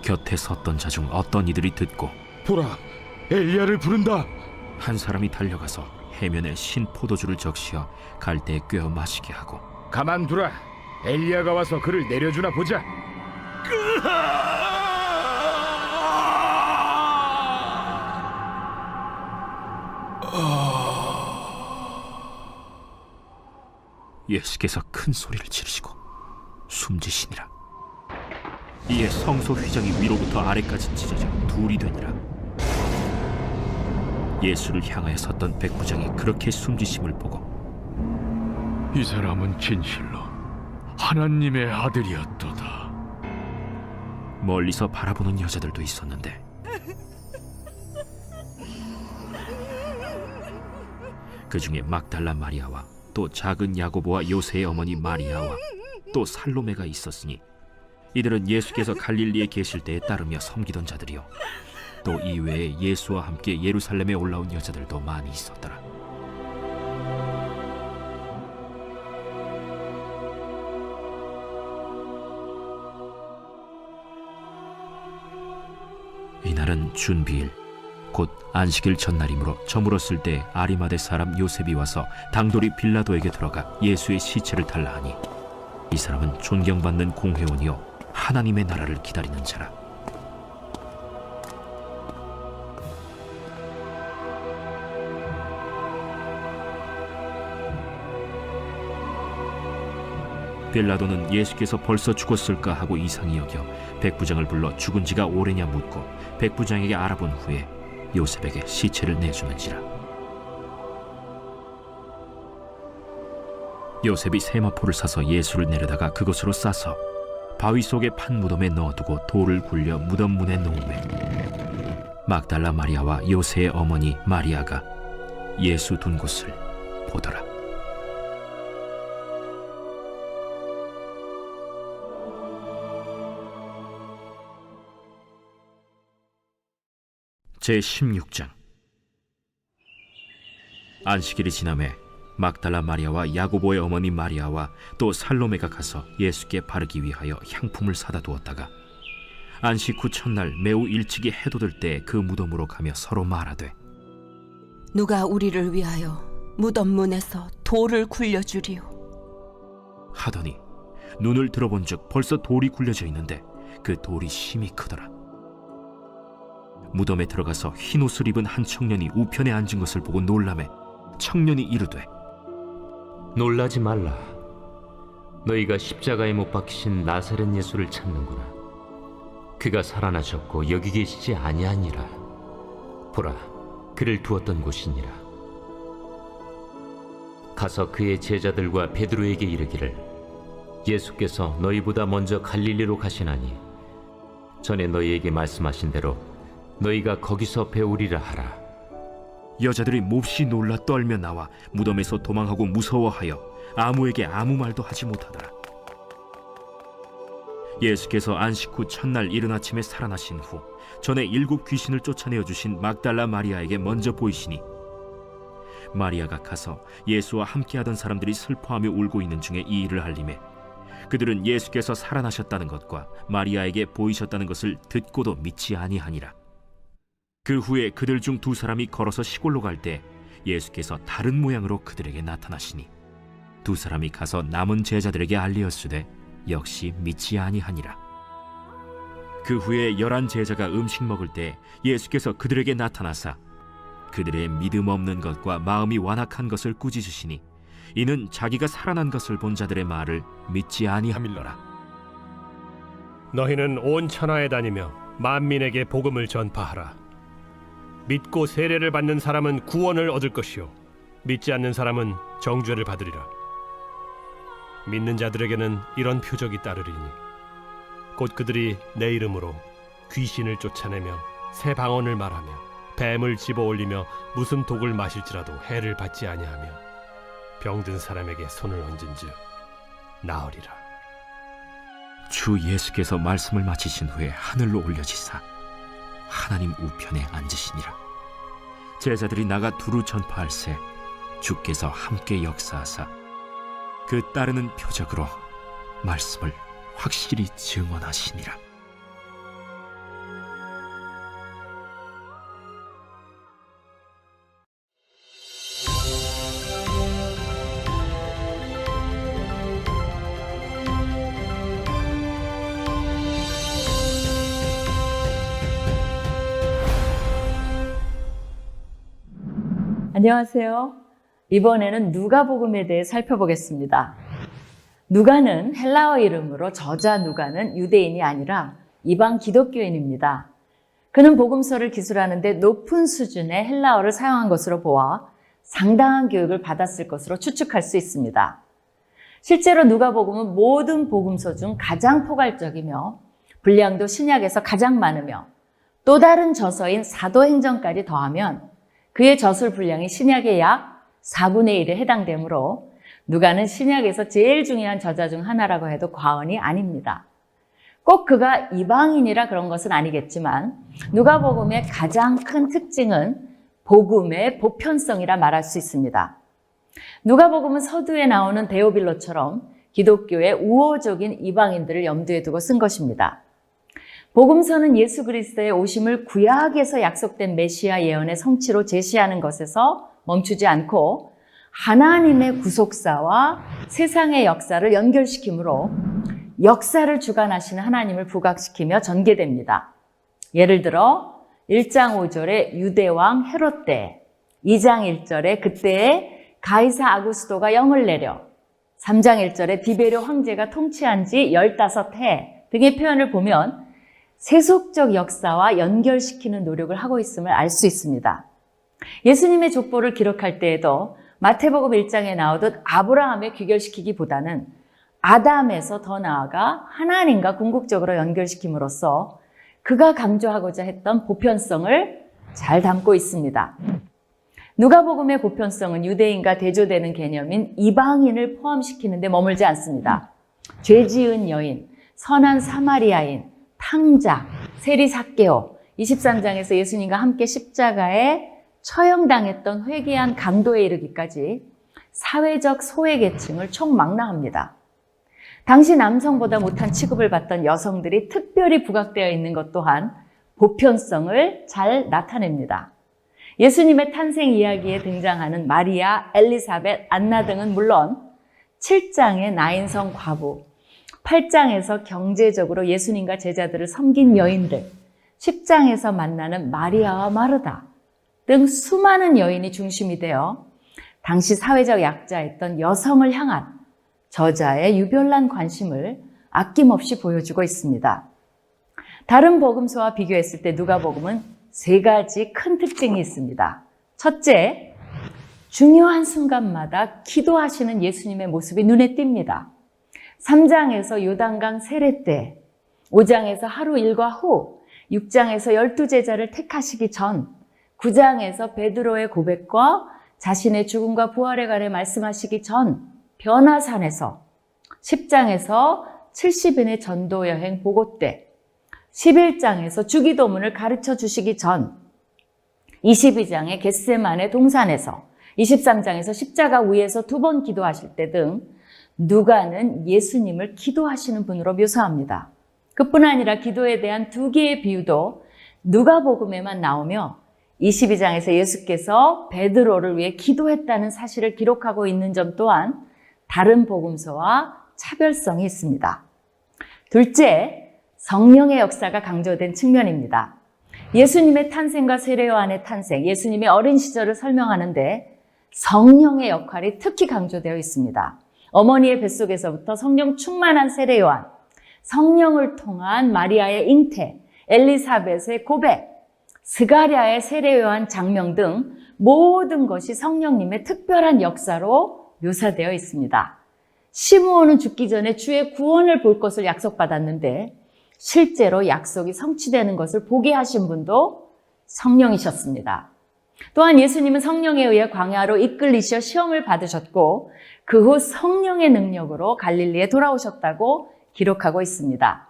곁에 섰던 자 중 어떤 이들이 듣고 보라, 엘리야를 부른다. 한 사람이 달려가서 해면에 신 포도주를 적시어 갈대에 꿰어 마시게 하고 가만두라. 엘리야가 와서 그를 내려주나 보자. 예수께서 큰 소리를 지르시고 숨지시니라. 이에 성소 휘장이 위로부터 아래까지 찢어져 둘이 되니라. 예수를 향하여 섰던 백부장이 그렇게 숨지심을 보고 이 사람은 진실로 하나님의 아들이었도다. 멀리서 바라보는 여자들도 있었는데 그 중에 막달라 마리아와 또 작은 야고보와 요새의 어머니 마리아와 또 살로메가 있었으니 이들은 예수께서 갈릴리에 계실 때에 따르며 섬기던 자들이요 또 이외에 예수와 함께 예루살렘에 올라온 여자들도 많이 있었더라. 이날은 준비일 곧 안식일 전날이므로 저물었을 때 아리마대 사람 요셉이 와서 당돌이 빌라도에게 들어가 예수의 시체를 달라 하니 이 사람은 존경받는 공회원이요 하나님의 나라를 기다리는 자라. 빌라도는 예수께서 벌써 죽었을까 하고 이상히 여겨 백부장을 불러 죽은 지가 오래냐 묻고 백부장에게 알아본 후에 요셉에게 시체를 내주는지라. 요셉이 세마포를 사서 예수를 내려다가 그것으로 싸서 바위 속에 판 무덤에 넣어두고 돌을 굴려 무덤 문에 놓으매 막달라 마리아와 요새의 어머니 마리아가 예수 둔 곳을 보더라. 제16장. 안식일이 지나매 막달라 마리아와 야고보의 어머니 마리아와 또 살로메가 가서 예수께 바르기 위하여 향품을 사다 두었다가 안식 후 첫날 매우 일찍이 해 돋을 때 그 무덤으로 가며 서로 말하되 누가 우리를 위하여 무덤 문에서 돌을 굴려주리요 하더니 눈을 들어본즉 벌써 돌이 굴려져 있는데 그 돌이 심히 크더라. 무덤에 들어가서 흰 옷을 입은 한 청년이 우편에 앉은 것을 보고 놀라매 청년이 이르되 놀라지 말라. 너희가 십자가에 못 박히신 나사렛 예수를 찾는구나. 그가 살아나셨고 여기 계시지 아니하니라. 보라, 그를 두었던 곳이니라. 가서 그의 제자들과 베드로에게 이르기를 예수께서 너희보다 먼저 갈릴리로 가시나니 전에 너희에게 말씀하신 대로 너희가 거기서 배우리라 하라. 여자들이 몹시 놀라 떨며 나와 무덤에서 도망하고 무서워하여 아무에게 아무 말도 하지 못하더라. 예수께서 안식 후 첫날 이른 아침에 살아나신 후 전에 7 귀신을 쫓아내어 주신 막달라 마리아에게 먼저 보이시니 마리아가 가서 예수와 함께하던 사람들이 슬퍼하며 울고 있는 중에 이 일을 알림에 그들은 예수께서 살아나셨다는 것과 마리아에게 보이셨다는 것을 듣고도 믿지 아니하니라. 그 후에 그들 중 2 사람이 걸어서 시골로 갈 때 예수께서 다른 모양으로 그들에게 나타나시니 2 사람이 가서 남은 제자들에게 알리었으되 역시 믿지 아니하니라. 그 후에 11 제자가 음식 먹을 때 예수께서 그들에게 나타나사 그들의 믿음 없는 것과 마음이 완악한 것을 꾸짖으시니 이는 자기가 살아난 것을 본 자들의 말을 믿지 아니함일러라. 너희는 온 천하에 다니며 만민에게 복음을 전파하라. 믿고 세례를 받는 사람은 구원을 얻을 것이요 믿지 않는 사람은 정죄를 받으리라. 믿는 자들에게는 이런 표적이 따르리니 곧 그들이 내 이름으로 귀신을 쫓아내며 새 방언을 말하며 뱀을 집어올리며 무슨 독을 마실지라도 해를 받지 아니하며 병든 사람에게 손을 얹은즉 나으리라. 주 예수께서 말씀을 마치신 후에 하늘로 올려지사 하나님 우편에 앉으시니라. 제자들이 나가 두루 전파할새 주께서 함께 역사하사 그 따르는 표적으로 말씀을 확실히 증언하시니라. 안녕하세요. 이번에는 누가복음에 대해 살펴보겠습니다. 누가는 헬라어 이름으로 저자 누가는 유대인이 아니라 이방 기독교인입니다. 그는 복음서를 기술하는데 높은 수준의 헬라어를 사용한 것으로 보아 상당한 교육을 받았을 것으로 추측할 수 있습니다. 실제로 누가복음은 모든 복음서 중 가장 포괄적이며 분량도 신약에서 가장 많으며 또 다른 저서인 사도행전까지 더하면 그의 저술 분량이 신약의 약 4분의 1에 해당되므로 누가는 신약에서 제일 중요한 저자 중 하나라고 해도 과언이 아닙니다. 꼭 그가 이방인이라 그런 것은 아니겠지만 누가복음의 가장 큰 특징은 복음의 보편성이라 말할 수 있습니다. 누가복음은 서두에 나오는 데오빌로처럼 기독교의 우호적인 이방인들을 염두에 두고 쓴 것입니다. 복음서는 예수 그리스도의 오심을 구약에서 약속된 메시아 예언의 성취로 제시하는 것에서 멈추지 않고 하나님의 구속사와 세상의 역사를 연결시키므로 역사를 주관하시는 하나님을 부각시키며 전개됩니다. 예를 들어 1장 5절에 유대왕 헤롯 때, 2장 1절에 그때에 가이사 아구스도가 영을 내려, 3장 1절에 디베르 황제가 통치한 지 15해 등의 표현을 보면 세속적 역사와 연결시키는 노력을 하고 있음을 알 수 있습니다. 예수님의 족보를 기록할 때에도 마태복음 1장에 나오듯 아브라함에 귀결시키기보다는 아담에서 더 나아가 하나님과 궁극적으로 연결시킴으로써 그가 강조하고자 했던 보편성을 잘 담고 있습니다. 누가복음의 보편성은 유대인과 대조되는 개념인 이방인을 포함시키는 데 머물지 않습니다. 죄 지은 여인, 선한 사마리아인, 탕자, 세리 삭개오, 23장에서 예수님과 함께 십자가에 처형당했던 회개한 강도에 이르기까지 사회적 소외계층을 총망라합니다. 당시 남성보다 못한 취급을 받던 여성들이 특별히 부각되어 있는 것 또한 보편성을 잘 나타냅니다. 예수님의 탄생 이야기에 등장하는 마리아, 엘리사벳, 안나 등은 물론 7장의 나인성 과부, 8장에서 경제적으로 예수님과 제자들을 섬긴 여인들, 10장에서 만나는 마리아와 마르다 등 수많은 여인이 중심이 되어 당시 사회적 약자였던 여성을 향한 저자의 유별난 관심을 아낌없이 보여주고 있습니다. 다른 복음서와 비교했을 때 누가복음은 3가지 큰 특징이 있습니다. 첫째, 중요한 순간마다 기도하시는 예수님의 모습이 눈에 띕니다. 3장에서 요단강 세례 때, 5장에서 하루 일과 후, 6장에서 12제자를 택하시기 전, 9장에서 베드로의 고백과 자신의 죽음과 부활에 관해 말씀하시기 전, 변화산에서, 10장에서 70인의 전도 여행 보고 때, 11장에서 주기도문을 가르쳐 주시기 전, 22장의 겟세마네 동산에서, 23장에서 십자가 위에서 2번 기도하실 때 등 누가는 예수님을 기도하시는 분으로 묘사합니다. 그뿐 아니라 기도에 대한 2개의 비유도 누가복음에만 나오며 22장에서 예수께서 베드로를 위해 기도했다는 사실을 기록하고 있는 점 또한 다른 복음서와 차별성이 있습니다. 둘째, 성령의 역사가 강조된 측면입니다. 예수님의 탄생과 세례 요한의 탄생, 예수님의 어린 시절을 설명하는데 성령의 역할이 특히 강조되어 있습니다. 어머니의 뱃속에서부터 성령 충만한 세례 요한, 성령을 통한 마리아의 잉태, 엘리사벳의 고백, 스가랴의 세례요한 장명 등 모든 것이 성령님의 특별한 역사로 묘사되어 있습니다. 시므온은 죽기 전에 주의 구원을 볼 것을 약속받았는데 실제로 약속이 성취되는 것을 보게 하신 분도 성령이셨습니다. 또한 예수님은 성령에 의해 광야로 이끌리셔 시험을 받으셨고 그 후 성령의 능력으로 갈릴리에 돌아오셨다고 기록하고 있습니다.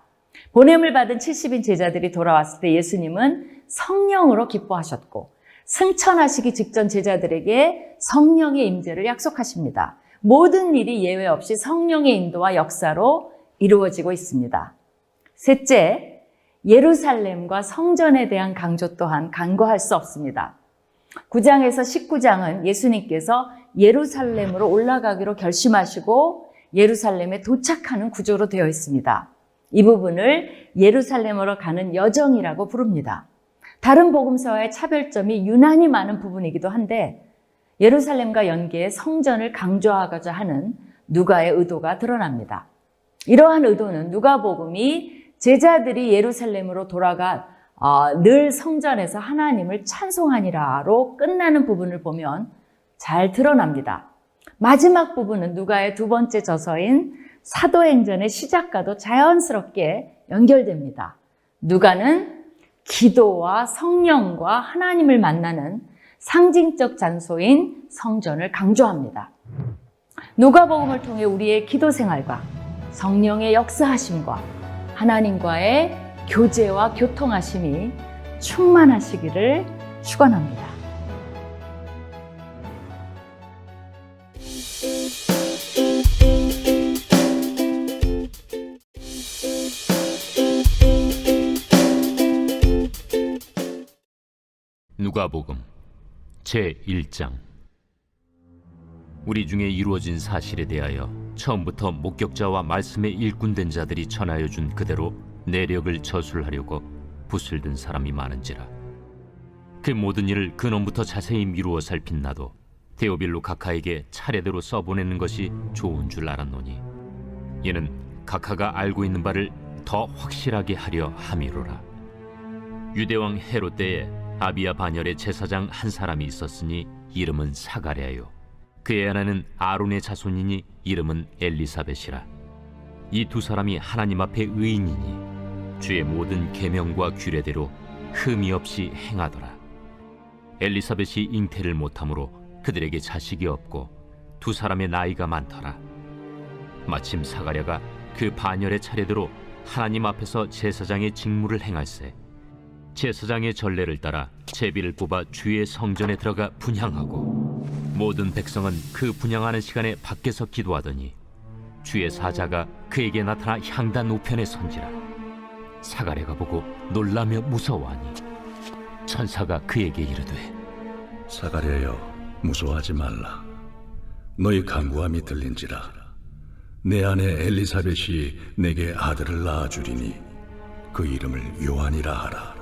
보냄을 받은 70인 제자들이 돌아왔을 때 예수님은 성령으로 기뻐하셨고 승천하시기 직전 제자들에게 성령의 임재를 약속하십니다. 모든 일이 예외 없이 성령의 인도와 역사로 이루어지고 있습니다. 셋째, 예루살렘과 성전에 대한 강조 또한 간과할 수 없습니다. 9장에서 19장은 예수님께서 예루살렘으로 올라가기로 결심하시고 예루살렘에 도착하는 구조로 되어 있습니다. 이 부분을 예루살렘으로 가는 여정이라고 부릅니다. 다른 복음서와의 차별점이 유난히 많은 부분이기도 한데 예루살렘과 연계해 성전을 강조하고자 하는 누가의 의도가 드러납니다. 이러한 의도는 누가복음이 제자들이 예루살렘으로 돌아가 늘 성전에서 하나님을 찬송하니라로 끝나는 부분을 보면 잘 드러납니다. 마지막 부분은 누가의 두 번째 저서인 사도행전의 시작과도 자연스럽게 연결됩니다. 누가는 기도와 성령과 하나님을 만나는 상징적 장소인 성전을 강조합니다. 누가복음을 통해 우리의 기도 생활과 성령의 역사하심과 하나님과의 교제와 교통하심이 충만하시기를 축원합니다. 누가복음 제1장. 우리 중에 이루어진 사실에 대하여 처음부터 목격자와 말씀에 일꾼된 자들이 전하여 준 그대로 내력을 저술하려고 붓을 든 사람이 많은지라. 그 모든 일을 근원부터 자세히 미루어 살핀 나도 데오빌로 각하에게 차례대로 써보내는 것이 좋은 줄 알았노니 이는 각하가 알고 있는 바를 더 확실하게 하려 함이로라. 유대왕 헤롯 때에 아비야 반열의 제사장 한 사람이 있었으니 이름은 사가랴요. 그의 아내는 아론의 자손이니 이름은 엘리사벳이라. 이 두 사람이 하나님 앞에 의인이니 주의 모든 계명과 규례대로 흠이 없이 행하더라. 엘리사벳이 잉태를 못함으로 그들에게 자식이 없고 두 사람의 나이가 많더라. 마침 사가랴가 그 반열의 차례대로 하나님 앞에서 제사장의 직무를 행할세 제사장의 전례를 따라 제비를 뽑아 주의 성전에 들어가 분향하고 모든 백성은 그 분향하는 시간에 밖에서 기도하더니 주의 사자가 그에게 나타나 향단 우편에 선지라. 사가랴가 보고 놀라며 무서워하니 천사가 그에게 이르되 사가랴여 무서워하지 말라. 너희 간구함이 들린지라. 내 아내 엘리사벳이 내게 아들을 낳아주리니 그 이름을 요한이라 하라.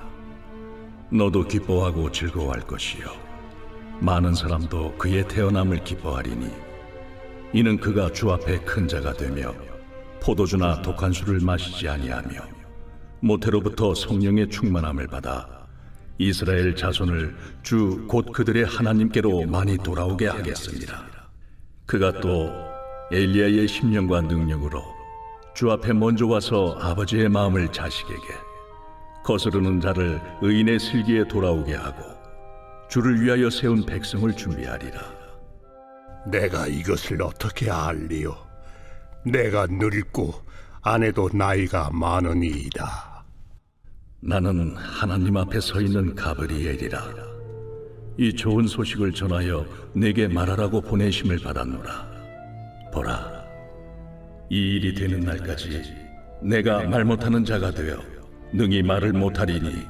너도 기뻐하고 즐거워할 것이요 많은 사람도 그의 태어남을 기뻐하리니 이는 그가 주 앞에 큰 자가 되며 포도주나 독한 술을 마시지 아니하며 모태로부터 성령의 충만함을 받아 이스라엘 자손을 주 곧 그들의 하나님께로 많이 돌아오게 하겠습니다. 그가 또 엘리야의 심령과 능력으로 주 앞에 먼저 와서 아버지의 마음을 자식에게 거스르는 자를 의인의 슬기에 돌아오게 하고 주를 위하여 세운 백성을 준비하리라. 내가 이것을 어떻게 알리요? 내가 늙고 아내도 나이가 많으니이다. 나는 하나님 앞에 서 있는 가브리엘이라. 이 좋은 소식을 전하여 내게 말하라고 보내심을 받았노라. 보라, 이 일이 되는 날까지 내가 말 못하는 자가 되어 능히 말을 못하리니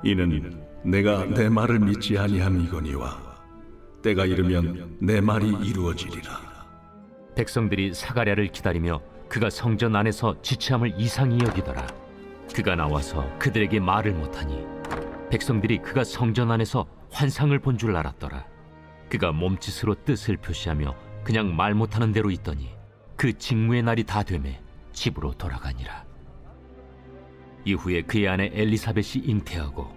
이는 내가 내 말을 믿지 아니함이거니와 때가 이르면 내 말이 이루어지리라. 백성들이 사가랴를 기다리며 그가 성전 안에서 지체함을 이상히 여기더라. 그가 나와서 그들에게 말을 못하니 백성들이 그가 성전 안에서 환상을 본 줄 알았더라. 그가 몸짓으로 뜻을 표시하며 그냥 말 못하는 대로 있더니 그 직무의 날이 다 되매 집으로 돌아가니라. 이후에 그의 아내 엘리사벳이 잉태하고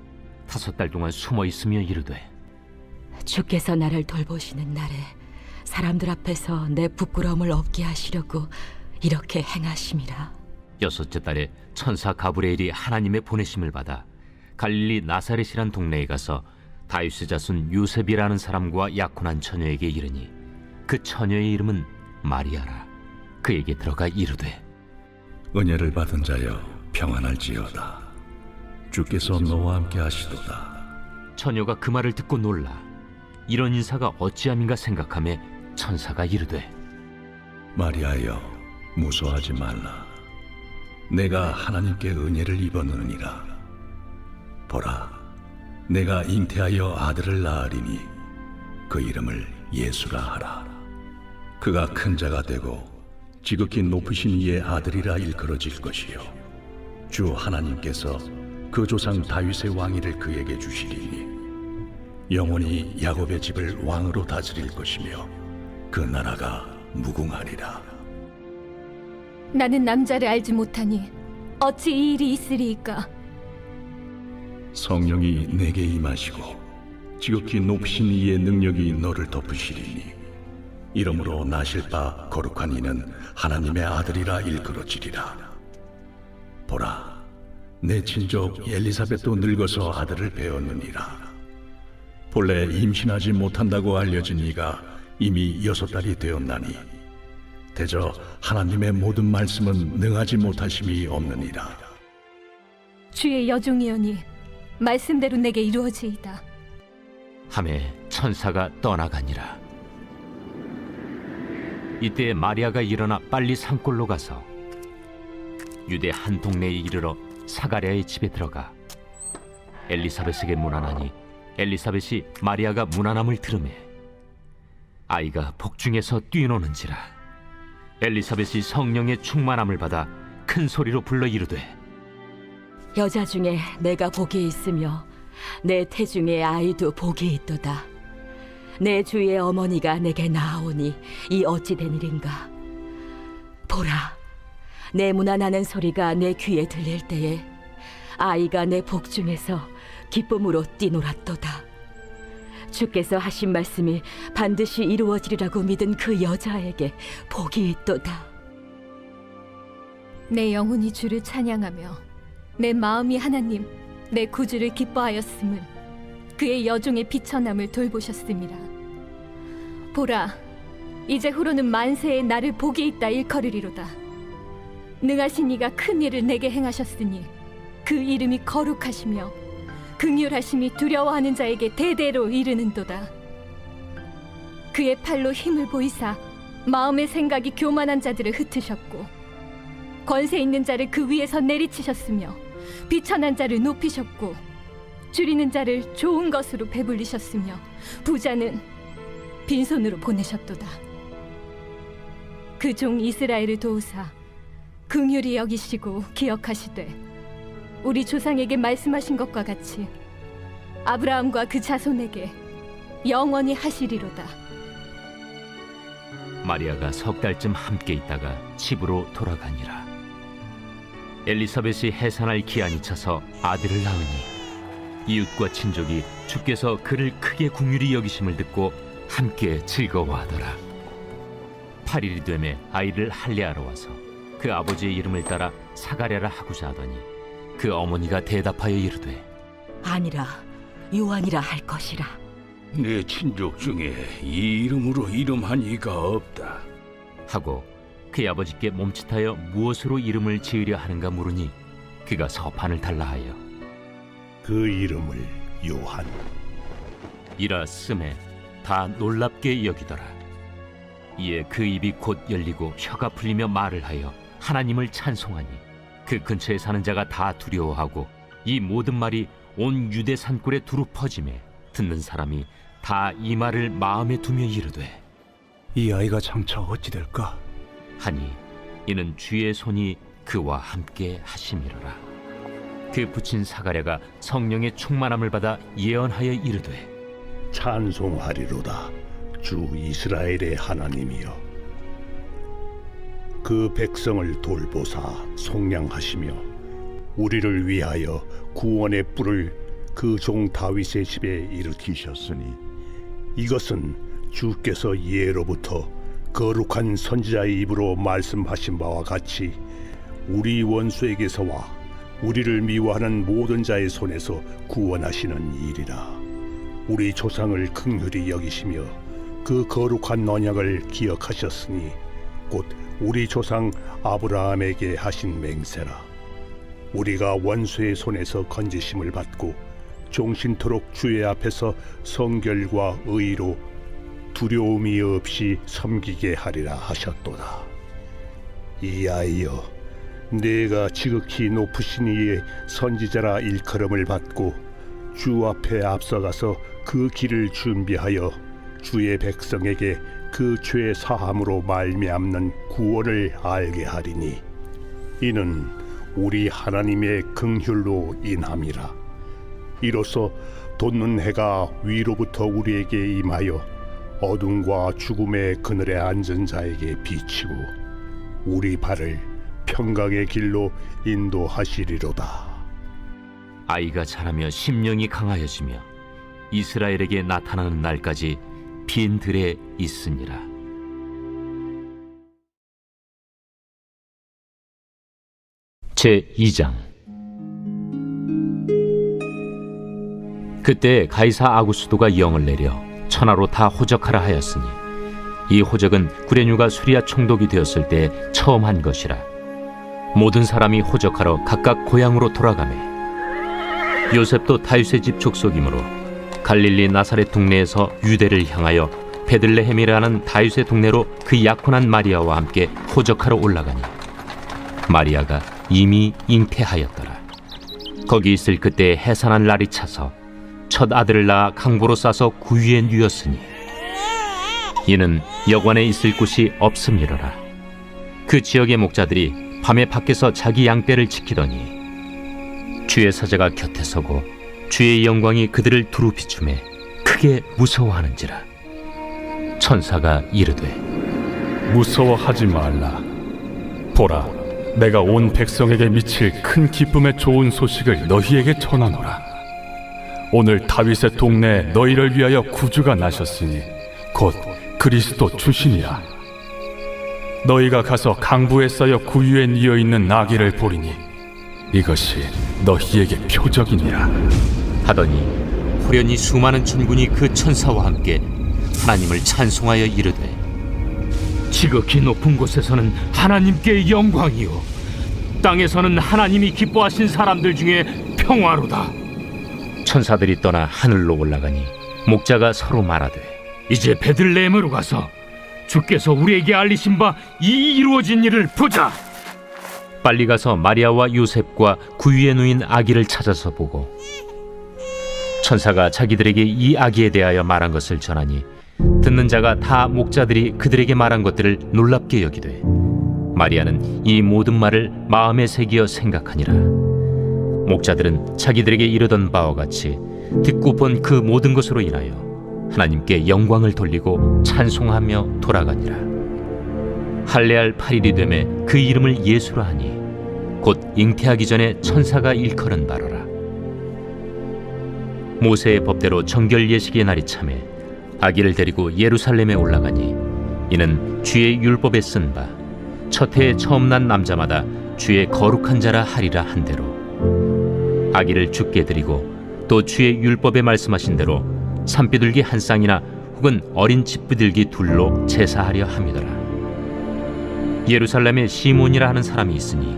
5달 동안 숨어 있으며 이르되, 주께서 나를 돌보시는 날에 사람들 앞에서 내 부끄러움을 없게 하시려고 이렇게 행하심이라. 6째 달에 천사 가브리엘이 하나님의 보내심을 받아 갈릴리 나사렛이란 동네에 가서 다윗의 자손 요셉이라는 사람과 약혼한 처녀에게 이르니 그 처녀의 이름은 마리아라. 그에게 들어가 이르되, 은혜를 받은 자여 평안할지어다. 주께서 너와 함께 하시도다. 처녀가 그 말을 듣고 놀라 이런 인사가 어찌함인가 생각하며 천사가 이르되, 마리아여 무서워하지 말라. 내가 하나님께 은혜를 입었느니라. 보라, 내가 잉태하여 아들을 낳으리니 그 이름을 예수라 하라. 그가 큰 자가 되고 지극히 높으신 이의 아들이라 일컬어질 것이요 주 하나님께서 그 조상 다윗의 왕위를 그에게 주시리니 영원히 야곱의 집을 왕으로 다스릴 것이며 그 나라가 무궁하리라. 나는 남자를 알지 못하니 어찌 이 일이 있으리이까? 성령이 내게 임하시고 지극히 높으신 이의 능력이 너를 덮으시리니 이러므로 나실 바 거룩한 이는 하나님의 아들이라 일컬어지리라. 보라, 내 친족 엘리사벳도 늙어서 아들을 배었느니라. 본래 임신하지 못한다고 알려진 이가 이미 6달이 되었나니 대저 하나님의 모든 말씀은 능하지 못하심이 없느니라. 주의 여종이오니 말씀대로 내게 이루어지이다. 하매 천사가 떠나가니라. 이때 마리아가 일어나 빨리 산골로 가서 유대 한 동네에 이르러 사가랴의 집에 들어가 엘리사벳에게 문안하니 엘리사벳이 마리아가 문안함을 들으매 아이가 복중에서 뛰노는지라. 엘리사벳이 성령의 충만함을 받아 큰 소리로 불러 이르되, 여자 중에 내가 복이 있으며 내 태중에 아이도 복이 있도다. 내 주의 어머니가 내게 나아오니 이 어찌 된 일인가. 보라, 내 문안하는 소리가 내 귀에 들릴 때에 아이가 내 복중에서 기쁨으로 뛰놀았도다. 주께서 하신 말씀이 반드시 이루어지리라고 믿은 그 여자에게 복이 있도다. 내 영혼이 주를 찬양하며 내 마음이 하나님 내 구주를 기뻐하였음은 그의 여종의 비천함을 돌보셨음이라. 보라, 이제 후로는 만세에 나를 복이 있다 일컬으리로다. 능하신 이가 큰 일을 내게 행하셨으니 그 이름이 거룩하시며 긍휼하심이 두려워하는 자에게 대대로 이르는도다. 그의 팔로 힘을 보이사 마음의 생각이 교만한 자들을 흩으셨고 권세 있는 자를 그 위에서 내리치셨으며 비천한 자를 높이셨고 줄이는 자를 좋은 것으로 배불리셨으며 부자는 빈손으로 보내셨도다. 그 종 이스라엘을 도우사 긍휼히 여기시고 기억하시되 우리 조상에게 말씀하신 것과 같이 아브라함과 그 자손에게 영원히 하시리로다. 마리아가 6달쯤 함께 있다가 집으로 돌아가니라. 엘리사벳이 해산할 기한이 차서 아들을 낳으니 이웃과 친족이 주께서 그를 크게 긍휼히 여기심을 듣고 함께 즐거워하더라. 8일이 되매 아이를 할례하러 와서 그 아버지의 이름을 따라 사가랴라 하고자 하더니 그 어머니가 대답하여 이르되, 아니라 요한이라 할 것이라. 내 친족 중에 이 이름으로 이름한 이가 없다 하고 그의 아버지께 몸짓하여 무엇으로 이름을 지으려 하는가 물으니 그가 서판을 달라 하여 그 이름을 요한 이라 쓰매 다 놀랍게 여기더라. 이에 그 입이 곧 열리고 혀가 풀리며 말을 하여 하나님을 찬송하니 그 근처에 사는 자가 다 두려워하고 이 모든 말이 온 유대 산골에 두루 퍼지매 듣는 사람이 다 이 말을 마음에 두며 이르되, 이 아이가 장차 어찌 될까? 하니 이는 주의 손이 그와 함께 하심이로라. 그 부친 사가랴가 성령의 충만함을 받아 예언하여 이르되, 찬송하리로다 주 이스라엘의 하나님이여. 그 백성을 돌보사 속량하시며 우리를 위하여 구원의 뿔을 그 종 다윗의 집에 일으키셨으니 이것은 주께서 예로부터 거룩한 선지자의 입으로 말씀하신 바와 같이 우리 원수에게서와 우리를 미워하는 모든 자의 손에서 구원하시는 일이라. 우리 조상을 긍휼히 여기시며 그 거룩한 언약을 기억하셨으니 곧 우리 조상 아브라함에게 하신 맹세라. 우리가 원수의 손에서 건지심을 받고 종신토록 주의 앞에서 성결과 의로 두려움이 없이 섬기게 하리라 하셨도다. 이하여 내가 지극히 높으신 이의 선지자라 일컬음을 받고 주 앞에 앞서가서 그 길을 준비하여 주의 백성에게 그 죄 사함으로 말미암는 구원을 알게 하리니 이는 우리 하나님의 긍휼로 인함이라. 이로써 돋는 해가 위로부터 우리에게 임하여 어둠과 죽음의 그늘에 앉은 자에게 비치고 우리 발을 평강의 길로 인도하시리로다. 아이가 자라며 심령이 강하여지며 이스라엘에게 나타나는 날까지 빈 들에 있으니라. 제2장. 그때 가이사 아구스도가 영을 내려 천하로 다 호적하라 하였으니 이 호적은 구레뉴가 수리아 총독이 되었을 때 처음 한 것이라. 모든 사람이 호적하러 각각 고향으로 돌아가매 요셉도 다윗의 집 족속이므로 갈릴리 나사렛 동네에서 유대를 향하여 베들레헴이라는 다윗의 동네로 그 약혼한 마리아와 함께 호적하러 올라가니 마리아가 이미 잉태하였더라. 거기 있을 그때 해산한 날이 차서 첫 아들을 낳아 강보로 싸서 구유에 누였으니 이는 여관에 있을 곳이 없음이로라. 그 지역의 목자들이 밤에 밖에서 자기 양떼를 지키더니 주의 사자가 곁에 서고 주의 영광이 그들을 두루 비추매 크게 무서워하는지라. 천사가 이르되 무서워하지 말라. 보라, 내가 온 백성에게 미칠 큰 기쁨의 좋은 소식을 너희에게 전하노라. 오늘 다윗의 동네에 너희를 위하여 구주가 나셨으니 곧 그리스도 주시니라. 너희가 가서 강부에 쌓여 구유에 뉘어 있는 아기를 보리니 이것이 너희에게 표적이니라. 하더니 호련히 수많은 천군이 그 천사와 함께 하나님을 찬송하여 이르되 지극히 높은 곳에서는 하나님께 영광이요 땅에서는 하나님이 기뻐하신 사람들 중에 평화로다. 천사들이 떠나 하늘로 올라가니 목자가 서로 말하되 이제 베들레헴으로 가서 주께서 우리에게 알리신 바 이 이루어진 일을 보자. 빨리 가서 마리아와 요셉과 구유에 누인 아기를 찾아서 보고 천사가 자기들에게 이 아기에 대하여 말한 것을 전하니 듣는 자가 다 목자들이 그들에게 말한 것들을 놀랍게 여기되 마리아는 이 모든 말을 마음에 새기어 생각하니라. 목자들은 자기들에게 이르던 바와 같이 듣고 본 그 모든 것으로 인하여 하나님께 영광을 돌리고 찬송하며 돌아가니라. 할례할 8일이 되매 그 이름을 예수라 하니 곧 잉태하기 전에 천사가 일컬은 바로라. 모세의 법대로 정결 예식의 날이 차매 아기를 데리고 예루살렘에 올라가니 이는 주의 율법에 쓴 바 첫 해에 처음 난 남자마다 주의 거룩한 자라 하리라 한 대로 아기를 주께 드리고 또 주의 율법에 말씀하신 대로 산비둘기 한 쌍이나 혹은 어린 집비둘기 둘로 제사하려 함이더라. 예루살렘에 시몬이라 하는 사람이 있으니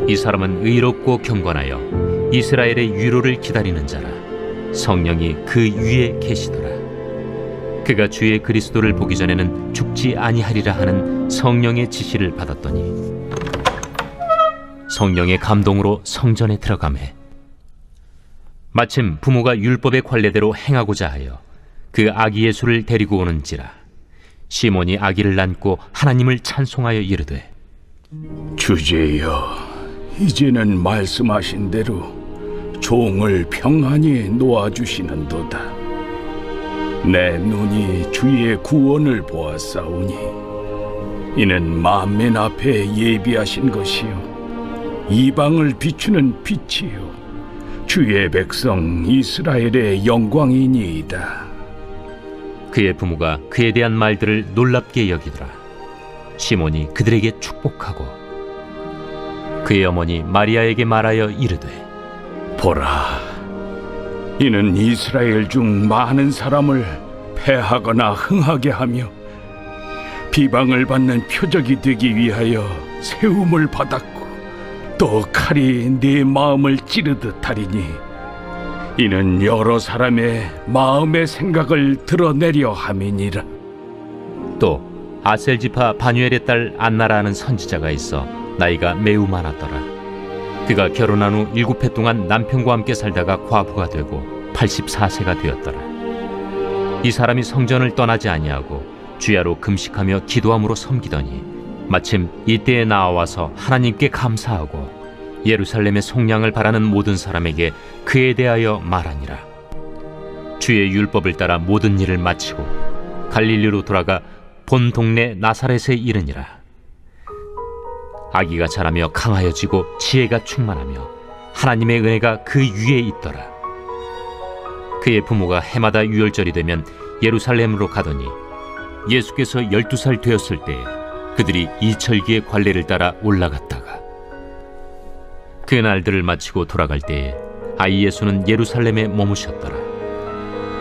이 사람은 의롭고 경건하여 이스라엘의 위로를 기다리는 자라. 성령이 그 위에 계시더라. 그가 주의 그리스도를 보기 전에는 죽지 아니하리라 하는 성령의 지시를 받았더니 성령의 감동으로 성전에 들어가매 마침 부모가 율법의 관례대로 행하고자 하여 그 아기 예수를 데리고 오는지라. 시몬이 아기를 안고 하나님을 찬송하여 이르되 주제여, 이제는 말씀하신 대로 종을 평안히 놓아주시는도다. 내 눈이 주의 구원을 보았사오니 이는 만민 앞에 예비하신 것이요 이방을 비추는 빛이요 주의 백성 이스라엘의 영광이니이다. 그의 부모가 그에 대한 말들을 놀랍게 여기더라. 시몬이 그들에게 축복하고 그의 어머니 마리아에게 말하여 이르되, 보라, 이는 이스라엘 중 많은 사람을 패하거나 흥하게 하며 비방을 받는 표적이 되기 위하여 세움을 받았고 또 칼이 네 마음을 찌르듯 하리니 이는 여러 사람의 마음의 생각을 드러내려 함이니라. 또 아셀지파 바뉴엘의 딸 안나라는 선지자가 있어 나이가 매우 많았더라. 그가 결혼한 후 7해 동안 남편과 함께 살다가 과부가 되고 84세가 되었더라. 이 사람이 성전을 떠나지 아니하고 주야로 금식하며 기도함으로 섬기더니 마침 이때에 나와서 하나님께 감사하고 예루살렘의 속량을 바라는 모든 사람에게 그에 대하여 말하니라. 주의 율법을 따라 모든 일을 마치고 갈릴리로 돌아가 본 동네 나사렛에 이르니라. 아기가 자라며 강하여지고 지혜가 충만하며 하나님의 은혜가 그 위에 있더라. 그의 부모가 해마다 유월절이 되면 예루살렘으로 가더니 예수께서 12살 되었을 때에 그들이 이철기의 관례를 따라 올라갔다가 그 날들을 마치고 돌아갈 때에 아이 예수는 예루살렘에 머무셨더라.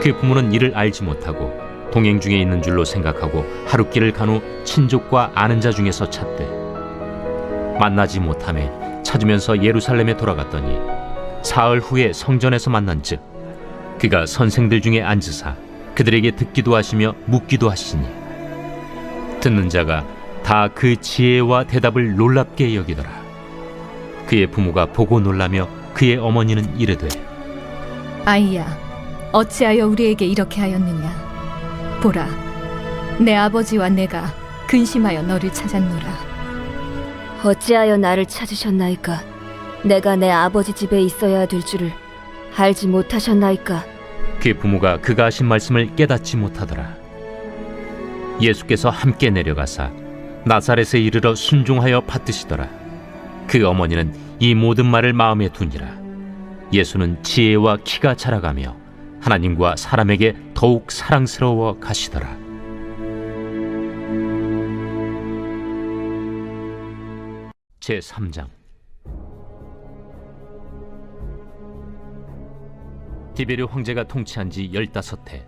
그 부모는 이를 알지 못하고 동행 중에 있는 줄로 생각하고 하룻길을 간 후 친족과 아는 자 중에서 찾되 만나지 못하매 찾으면서 예루살렘에 돌아갔더니 사흘 후에 성전에서 만난즉 그가 선생들 중에 앉으사 그들에게 듣기도 하시며 묻기도 하시니 듣는 자가 다 그 지혜와 대답을 놀랍게 여기더라. 그의 부모가 보고 놀라며 그의 어머니는 이르되, 아이야, 어찌하여 우리에게 이렇게 하였느냐? 보라, 내 아버지와 내가 근심하여 너를 찾았노라. 어찌하여 나를 찾으셨나이까? 내가 내 아버지 집에 있어야 될 줄을 알지 못하셨나이까? 그의 부모가 그가 하신 말씀을 깨닫지 못하더라. 예수께서 함께 내려가사 나사렛에 이르러 순종하여 받드시더라. 그 어머니는 이 모든 말을 마음에 두니라. 예수는 지혜와 키가 자라가며 하나님과 사람에게 더욱 사랑스러워 가시더라. 제3장. 디베르 황제가 통치한 지 15해,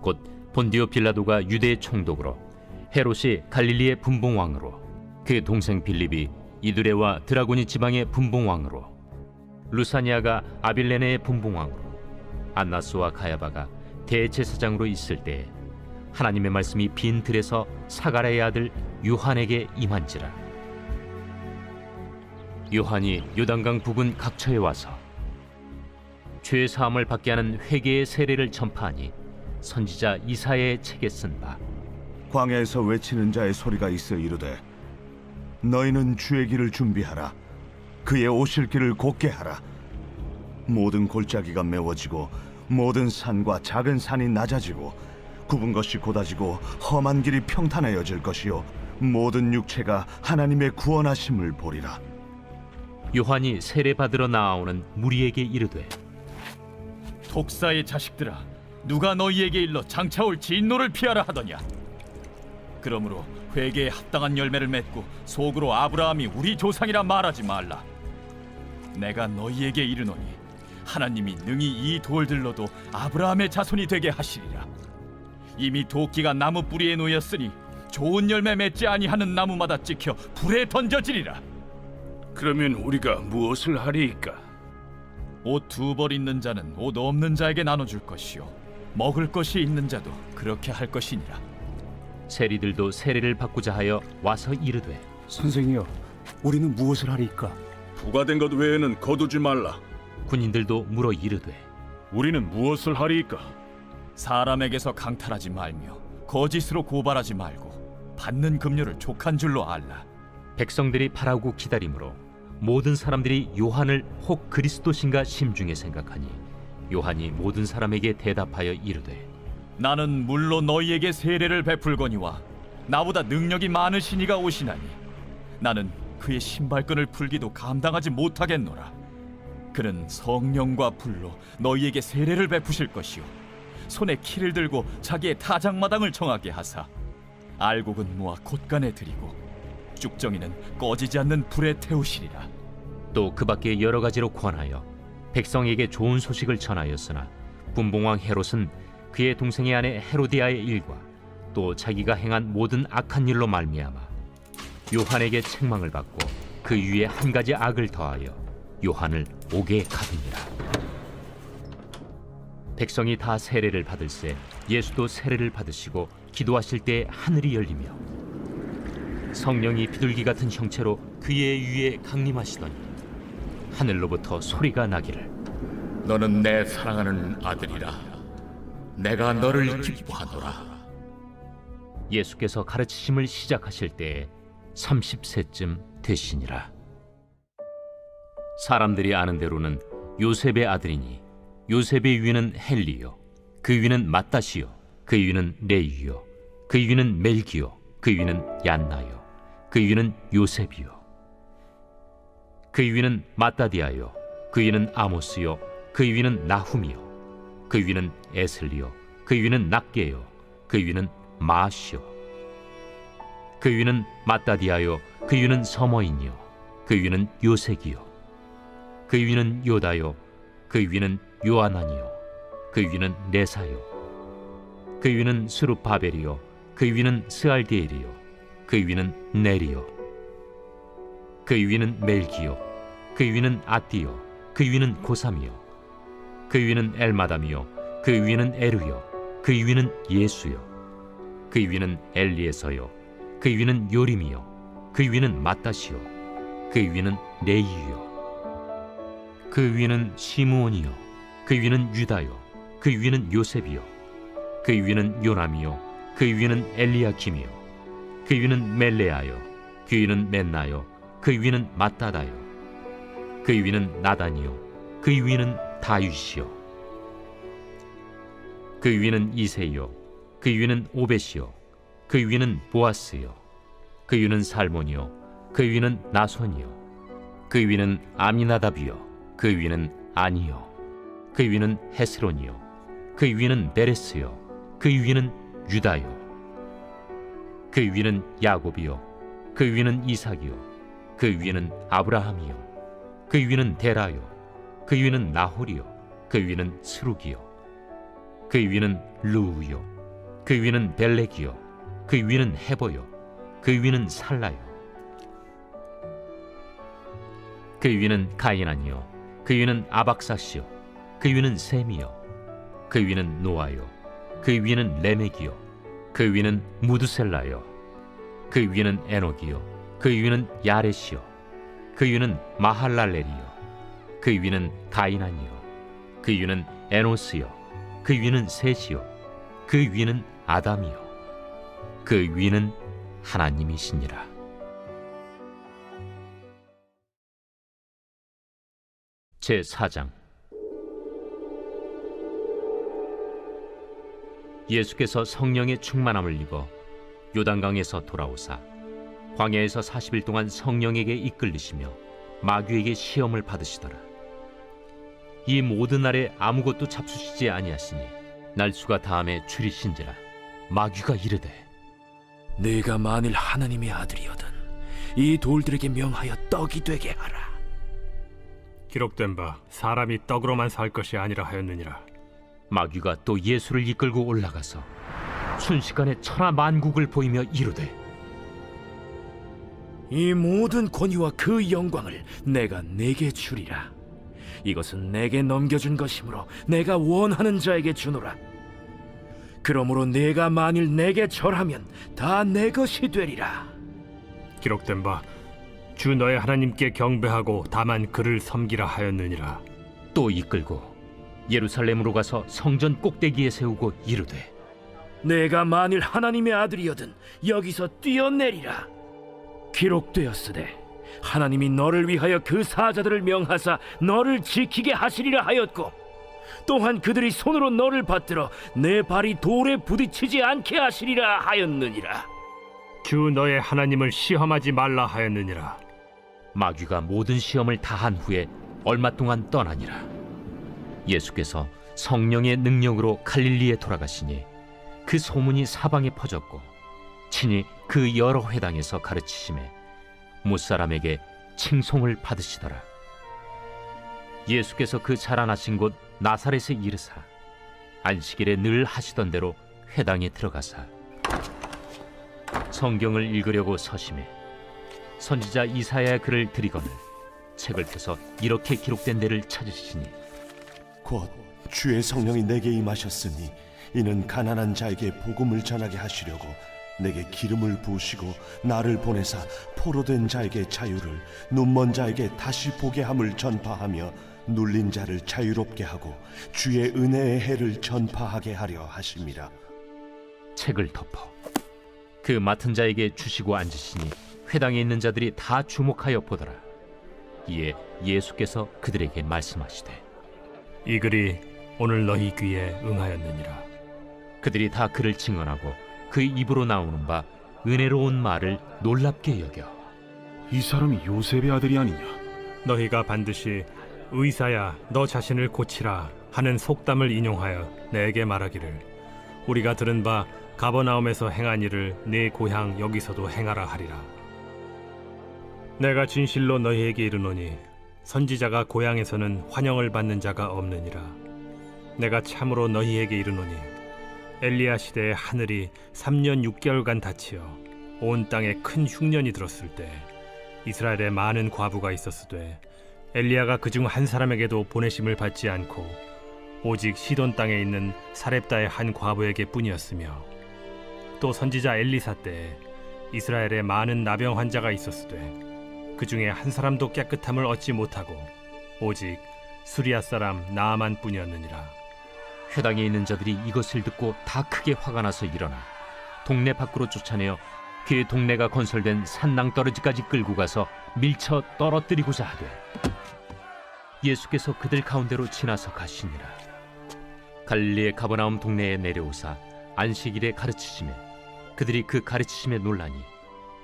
곧 본디오 빌라도가 유대의 총독으로, 헤롯이 갈릴리의 분봉왕으로, 그 동생 빌립이 이두레와 드라고니 지방의 분봉왕으로, 루사니아가 아빌레네의 분봉왕으로, 안나스와 가야바가 대제사장으로 있을 때에 하나님의 말씀이 빈 들에서 사가랴의 아들 요한에게 임한지라. 요한이 요단강 부근 각처에 와서 죄 사함을 받게 하는 회개의 세례를 전파하니 선지자 이사야의 책에 쓴 바, 광야에서 외치는 자의 소리가 있어 이르되 너희는 주의 길을 준비하라. 그의 오실 길을 곧게 하라. 모든 골짜기가 메워지고 모든 산과 작은 산이 낮아지고 굽은 것이 곧아지고 험한 길이 평탄하여질 것이요 모든 육체가 하나님의 구원하심을 보리라. 요한이 세례 받으러 나아오는 무리에게 이르되, 독사의 자식들아, 누가 너희에게 일러 장차올 진노를 피하라 하더냐? 그러므로 회개에 합당한 열매를 맺고 속으로 아브라함이 우리 조상이라 말하지 말라. 내가 너희에게 이르노니 하나님이 능히 이 돌들로도 아브라함의 자손이 되게 하시리라. 이미 도끼가 나무 뿌리에 놓였으니 좋은 열매 맺지 아니하는 나무마다 찍혀 불에 던져지리라. 그러면 우리가 무엇을 하리이까? 옷 2벌 있는 자는 옷 없는 자에게 나눠줄 것이요 먹을 것이 있는 자도 그렇게 할 것이니라. 세리들도 세례를 받고자 하여 와서 이르되, 선생이여, 우리는 무엇을 하리이까? 부과된 것 외에는 거두지 말라. 군인들도 물어 이르되, 우리는 무엇을 하리이까? 사람에게서 강탈하지 말며 거짓으로 고발하지 말고 받는 급료를 족한 줄로 알라. 백성들이 바라고 기다림으로 모든 사람들이 요한을 혹 그리스도신가 심중에 생각하니 요한이 모든 사람에게 대답하여 이르되, 나는 물로 너희에게 세례를 베풀거니와 나보다 능력이 많으신 이가 오시나니 나는 그의 신발끈을 풀기도 감당하지 못하겠노라. 그는 성령과 불로 너희에게 세례를 베푸실 것이요 손에 키를 들고 자기의 타작마당을 정하게 하사 알곡은 모아 곳간에 들이고 쭉정이는 꺼지지 않는 불에 태우시리라. 또 그 밖에 여러 가지로 권하여 백성에게 좋은 소식을 전하였으나 분봉왕 헤롯은 그의 동생의 아내 헤로디아의 일과 또 자기가 행한 모든 악한 일로 말미암아 요한에게 책망을 받고 그 위에 한 가지 악을 더하여 요한을 옥에 가두니라. 백성이 다 세례를 받을새 예수도 세례를 받으시고 기도하실 때 하늘이 열리며 성령이 비둘기 같은 형체로 그의 위에 강림하시더니 하늘로부터 소리가 나기를 너는 내 사랑하는 아들이라. 내가 너를 기뻐하노라. 예수께서 가르치심을 시작하실 때에 30세쯤 되시니라. 사람들이 아는 대로는 요셉의 아들이니 요셉의 위는 헬리요 그 위는 마따시요 그 위는 레위요 그 위는 멜기요 그 위는 얀나요 그 위는 요셉이요 그 위는 마따디아요 그 위는 아모스요 그 위는 나훔이요 그 위는 에슬리요 그 위는 낫게요 그 위는 마시요 그 위는 마따디아요 그 위는 서머인이요 그 위는 요색이요 그 위는 요다요 그 위는 요아나니요 그 위는 네사요 그 위는 스룹바벨이요 그 위는 스알디엘이요 그 위는 네리요 그 위는 멜기요 그 위는 아띠요 그 위는 고삼이요 그 위는 엘마담이요 그 위는 에르요 그 위는 예수요 그 위는 엘리에서요 그 위는 요림이요 그 위는 마따시요 그 위는 레이유요 그 위는 시므온이요 그 위는 유다요 그 위는 요셉이요 그 위는 요남이요 그 위는 엘리야킴이요 그 위는 멜레아요 그 위는 멘나요 그 위는 마따다요 그 위는 나단이요 그 위는 다윗이요 그 위는 이세요 그 위는 오벳이요 그 위는 보아스요 그 위는 살몬이요 그 위는 나손이요 그 위는 아미나답이요 그 위는 아니요 그 위는 헤스론이요 그 위는 베레스요 그 위는 유다요 그 위는 야곱이요 그 위는 이삭이요 그 위는 아브라함이요 그 위는 데라요 그 위는 나홀이요 그 위는 스룩이요 그 위는 루우요 그 위는 벨렉이요 그 위는 헤보요 그 위는 살라요 그 위는 가이난이요 그 위는 아박사시요 그 위는 셈이요 그 위는 노아요 그 위는 레멕이요 그 위는 무드셀라요 그 위는 에녹이요 그 위는 야렛이요 그 위는 마할랄렐이요 그 위는 가이난이요 그 위는 에노스요 그 위는 셋이요 그 위는 아담이요 그 위는 하나님이시니라. 제4장. 예수께서 성령의 충만함을 입어 요단강에서 돌아오사 광야에서 40일 동안 성령에게 이끌리시며 마귀에게 시험을 받으시더라. 이 모든 날에 아무것도 잡수시지 아니하시니 날수가 다함에 줄이신지라. 마귀가 이르되 네가 만일 하나님의 아들이거든 이 돌들에게 명하여 떡이 되게 하라. 기록된 바 사람이 떡으로만 살 것이 아니라 하였느니라. 마귀가 또 예수를 이끌고 올라가서 순식간에 천하 만국을 보이며 이르되 이 모든 권위와 그 영광을 내가 네게 주리라. 이것은 내게 넘겨준 것이므로 내가 원하는 자에게 주노라. 그러므로 네가 만일 내게 절하면 다 내 것이 되리라. 기록된 바 주 너의 하나님께 경배하고 다만 그를 섬기라 하였느니라. 또 이끌고 예루살렘으로 가서 성전 꼭대기에 세우고 이르되 내가 만일 하나님의 아들이거든 여기서 뛰어내리라. 기록되었으되 하나님이 너를 위하여 그 사자들을 명하사 너를 지키게 하시리라 하였고 또한 그들이 손으로 너를 받들어 내 발이 돌에 부딪히지 않게 하시리라 하였느니라. 주 너의 하나님을 시험하지 말라 하였느니라. 마귀가 모든 시험을 다한 후에 얼마 동안 떠나니라. 예수께서 성령의 능력으로 갈릴리에 돌아가시니 그 소문이 사방에 퍼졌고 친히 그 여러 회당에서 가르치심에 무사람에게 칭송을 받으시더라. 예수께서 그 자라나신 곳 나사렛에 이르사 안식일에 늘 하시던 대로 회당에 들어가사 성경을 읽으려고 서심해 선지자 이사야의 글을 들이거늘 책을 펴서 이렇게 기록된 데를 찾으시니 곧 주의 성령이 내게 임하셨으니 이는 가난한 자에게 복음을 전하게 하시려고 내게 기름을 부으시고 나를 보내사 포로된 자에게 자유를 눈먼 자에게 다시 보게 함을 전파하며 눌린 자를 자유롭게 하고 주의 은혜의 해를 전파하게 하려 하심이라. 책을 덮어 그 맡은 자에게 주시고 앉으시니 회당에 있는 자들이 다 주목하여 보더라. 이에 예수께서 그들에게 말씀하시되 이 글이 오늘 너희 귀에 응하였느니라. 그들이 다 그를 증언하고 그 입으로 나오는 바 은혜로운 말을 놀랍게 여겨 이 사람이 요셉의 아들이 아니냐? 너희가 반드시 의사야 너 자신을 고치라 하는 속담을 인용하여 내게 말하기를 우리가 들은 바 가버나움에서 행한 일을 네 고향 여기서도 행하라 하리라. 내가 진실로 너희에게 이르노니 선지자가 고향에서는 환영을 받는 자가 없느니라. 내가 참으로 너희에게 이르노니 엘리야 시대에 하늘이 3년 6개월간 닫히어 온 땅에 큰 흉년이 들었을 때 이스라엘에 많은 과부가 있었으되 엘리야가 그중 한 사람에게도 보내심을 받지 않고 오직 시돈 땅에 있는 사렙다의 한 과부에게 뿐이었으며 또 선지자 엘리사 때에 이스라엘에 많은 나병 환자가 있었으되 그 중에 한 사람도 깨끗함을 얻지 못하고 오직 수리아 사람 나아만 뿐이었느니라. 회당에 있는 자들이 이것을 듣고 다 크게 화가 나서 일어나 동네 밖으로 쫓아내어 그 동네가 건설된 산낭떠러지까지 끌고 가서 밀쳐 떨어뜨리고자 하되 예수께서 그들 가운데로 지나서 가시니라. 갈릴리의 가버나움 동네에 내려오사 안식일에 가르치시매 그들이 그 가르치심에 놀라니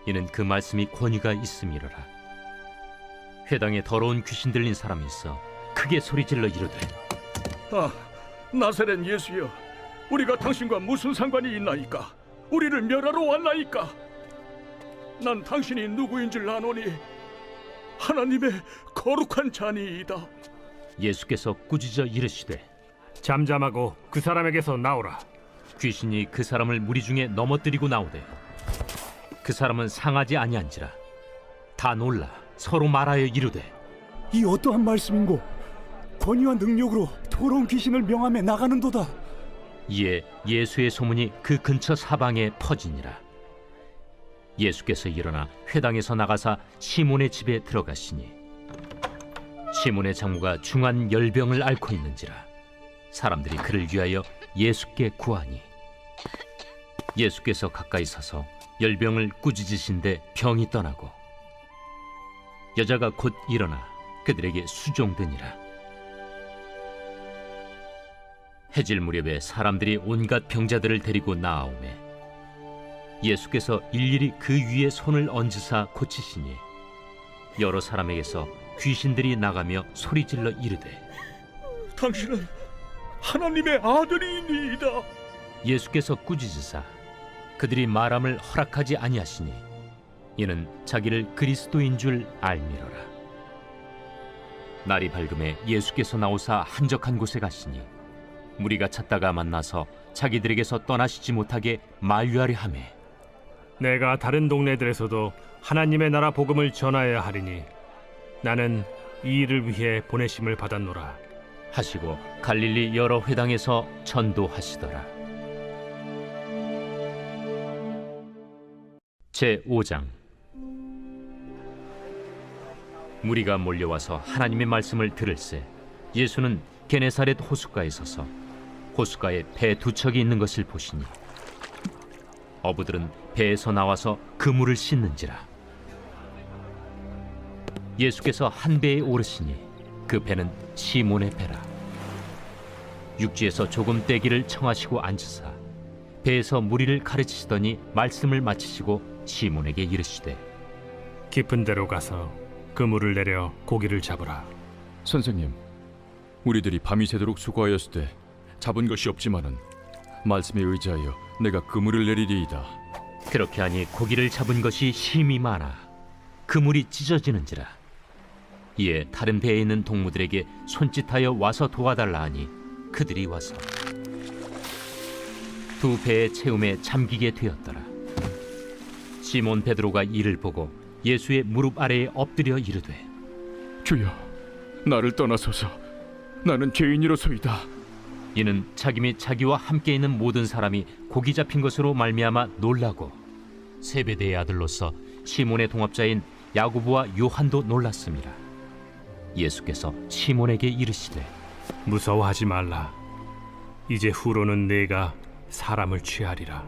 이는 그 말씀이 권위가 있음이로라. 회당에 더러운 귀신 들린 사람이 있어 크게 소리질러 이르되 아, 나사렛 예수여, 우리가 당신과 무슨 상관이 있나이까? 우리를 멸하러 왔나이까? 난 당신이 누구인 줄 아노니 하나님의 거룩한 자니이다. 예수께서 꾸짖어 이르시되 잠잠하고 그 사람에게서 나오라. 귀신이 그 사람을 무리 중에 넘어뜨리고 나오되 그 사람은 상하지 아니한지라. 다 놀라 서로 말하여 이르되 이 어떠한 말씀인고 권위와 능력으로 더러운 귀신을 명함에 나가는도다. 이에 예수의 소문이 그 근처 사방에 퍼지니라. 예수께서 일어나 회당에서 나가사 시몬의 집에 들어가시니 시몬의 장모가 중한 열병을 앓고 있는지라. 사람들이 그를 위하여 예수께 구하니 예수께서 가까이 서서 열병을 꾸짖으신데 병이 떠나고 여자가 곧 일어나 그들에게 수종드니라. 해질 무렵에 사람들이 온갖 병자들을 데리고 나아오매 예수께서 일일이 그 위에 손을 얹으사 고치시니 여러 사람에게서 귀신들이 나가며 소리질러 이르되 당신은 하나님의 아들이니이다. 예수께서 꾸짖으사 그들이 말함을 허락하지 아니하시니 이는 자기를 그리스도인 줄 알미로라. 날이 밝음에 예수께서 나오사 한적한 곳에 가시니 무리가 찾다가 만나서 자기들에게서 떠나시지 못하게 만류하려 하매 내가 다른 동네들에서도 하나님의 나라 복음을 전하여야 하리니 나는 이 일을 위해 보내심을 받았노라 하시고 갈릴리 여러 회당에서 전도하시더라. 제5장 무리가 몰려와서 하나님의 말씀을 들을새 예수는 게네사렛 호숫가에 서서 호숫가에 배 두 척이 있는 것을 보시니 어부들은 배에서 나와서 그물을 씻는지라. 예수께서 한 배에 오르시니 그 배는 시몬의 배라. 육지에서 조금 떼기를 청하시고 앉으사 배에서 무리를 가르치시더니 말씀을 마치시고 시몬에게 이르시되 깊은 데로 가서 그물을 내려 고기를 잡으라. 선생님, 우리들이 밤이 새도록 수고하였으되 잡은 것이 없지만은 말씀에 의지하여 내가 그물을 내리리이다. 그렇게 하니 고기를 잡은 것이 심히 많아 그물이 찢어지는지라. 이에 다른 배에 있는 동무들에게 손짓하여 와서 도와달라 하니 그들이 와서 두 배의 채움에 잠기게 되었더라. 시몬 베드로가 이를 보고 예수의 무릎 아래에 엎드려 이르되 주여, 나를 떠나소서. 나는 죄인이로소이다. 이는 자기 및 자기와 함께 있는 모든 사람이 고기 잡힌 것으로 말미암아 놀라고 세베대의 아들로서 시몬의 동업자인 야고보와 요한도 놀랐습니다. 예수께서 시몬에게 이르시되 무서워하지 말라. 이제 후로는 내가 사람을 취하리라.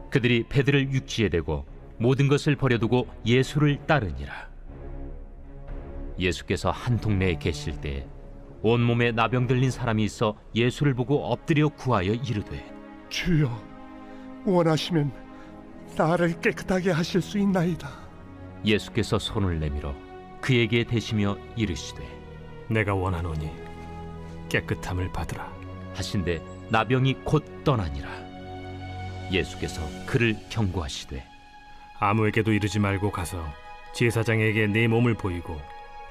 그들이 배들을 육지에 대고 모든 것을 버려두고 예수를 따르니라. 예수께서 한 동네에 계실 때에 온몸에 나병 들린 사람이 있어 예수를 보고 엎드려 구하여 이르되 주여, 원하시면 나를 깨끗하게 하실 수 있나이다. 예수께서 손을 내밀어 그에게 대시며 이르시되 내가 원하노니 깨끗함을 받으라 하신데 나병이 곧 떠나니라. 예수께서 그를 경고하시되 아무에게도 이르지 말고 가서 제사장에게 네 몸을 보이고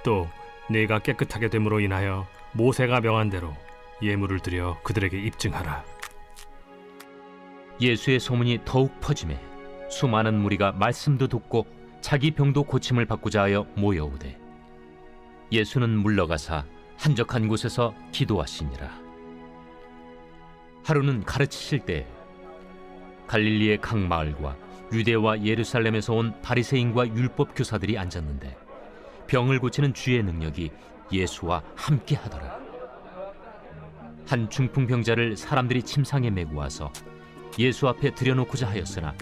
또 네가 깨끗하게 됨으로 인하여 모세가 명한 대로 예물을 드려 그들에게 입증하라. 예수의 소문이 더욱 퍼지매 수많은 무리가 말씀도 듣고 자기 병도 고침을 받고자 하여 모여오되 예수는 물러가사 한적한 곳에서 기도하시니라. 하루는 가르치실 때 갈릴리의 각 마을과 유대와 예루살렘에서 온 바리새인과 율법 교사들이 앉았는데 병을 고치는 주의 능력이 예수와 함께 하더라. 한 중풍병자를 사람들이 침상에 메고 와서 예수 앞에 들여놓고자 하였으나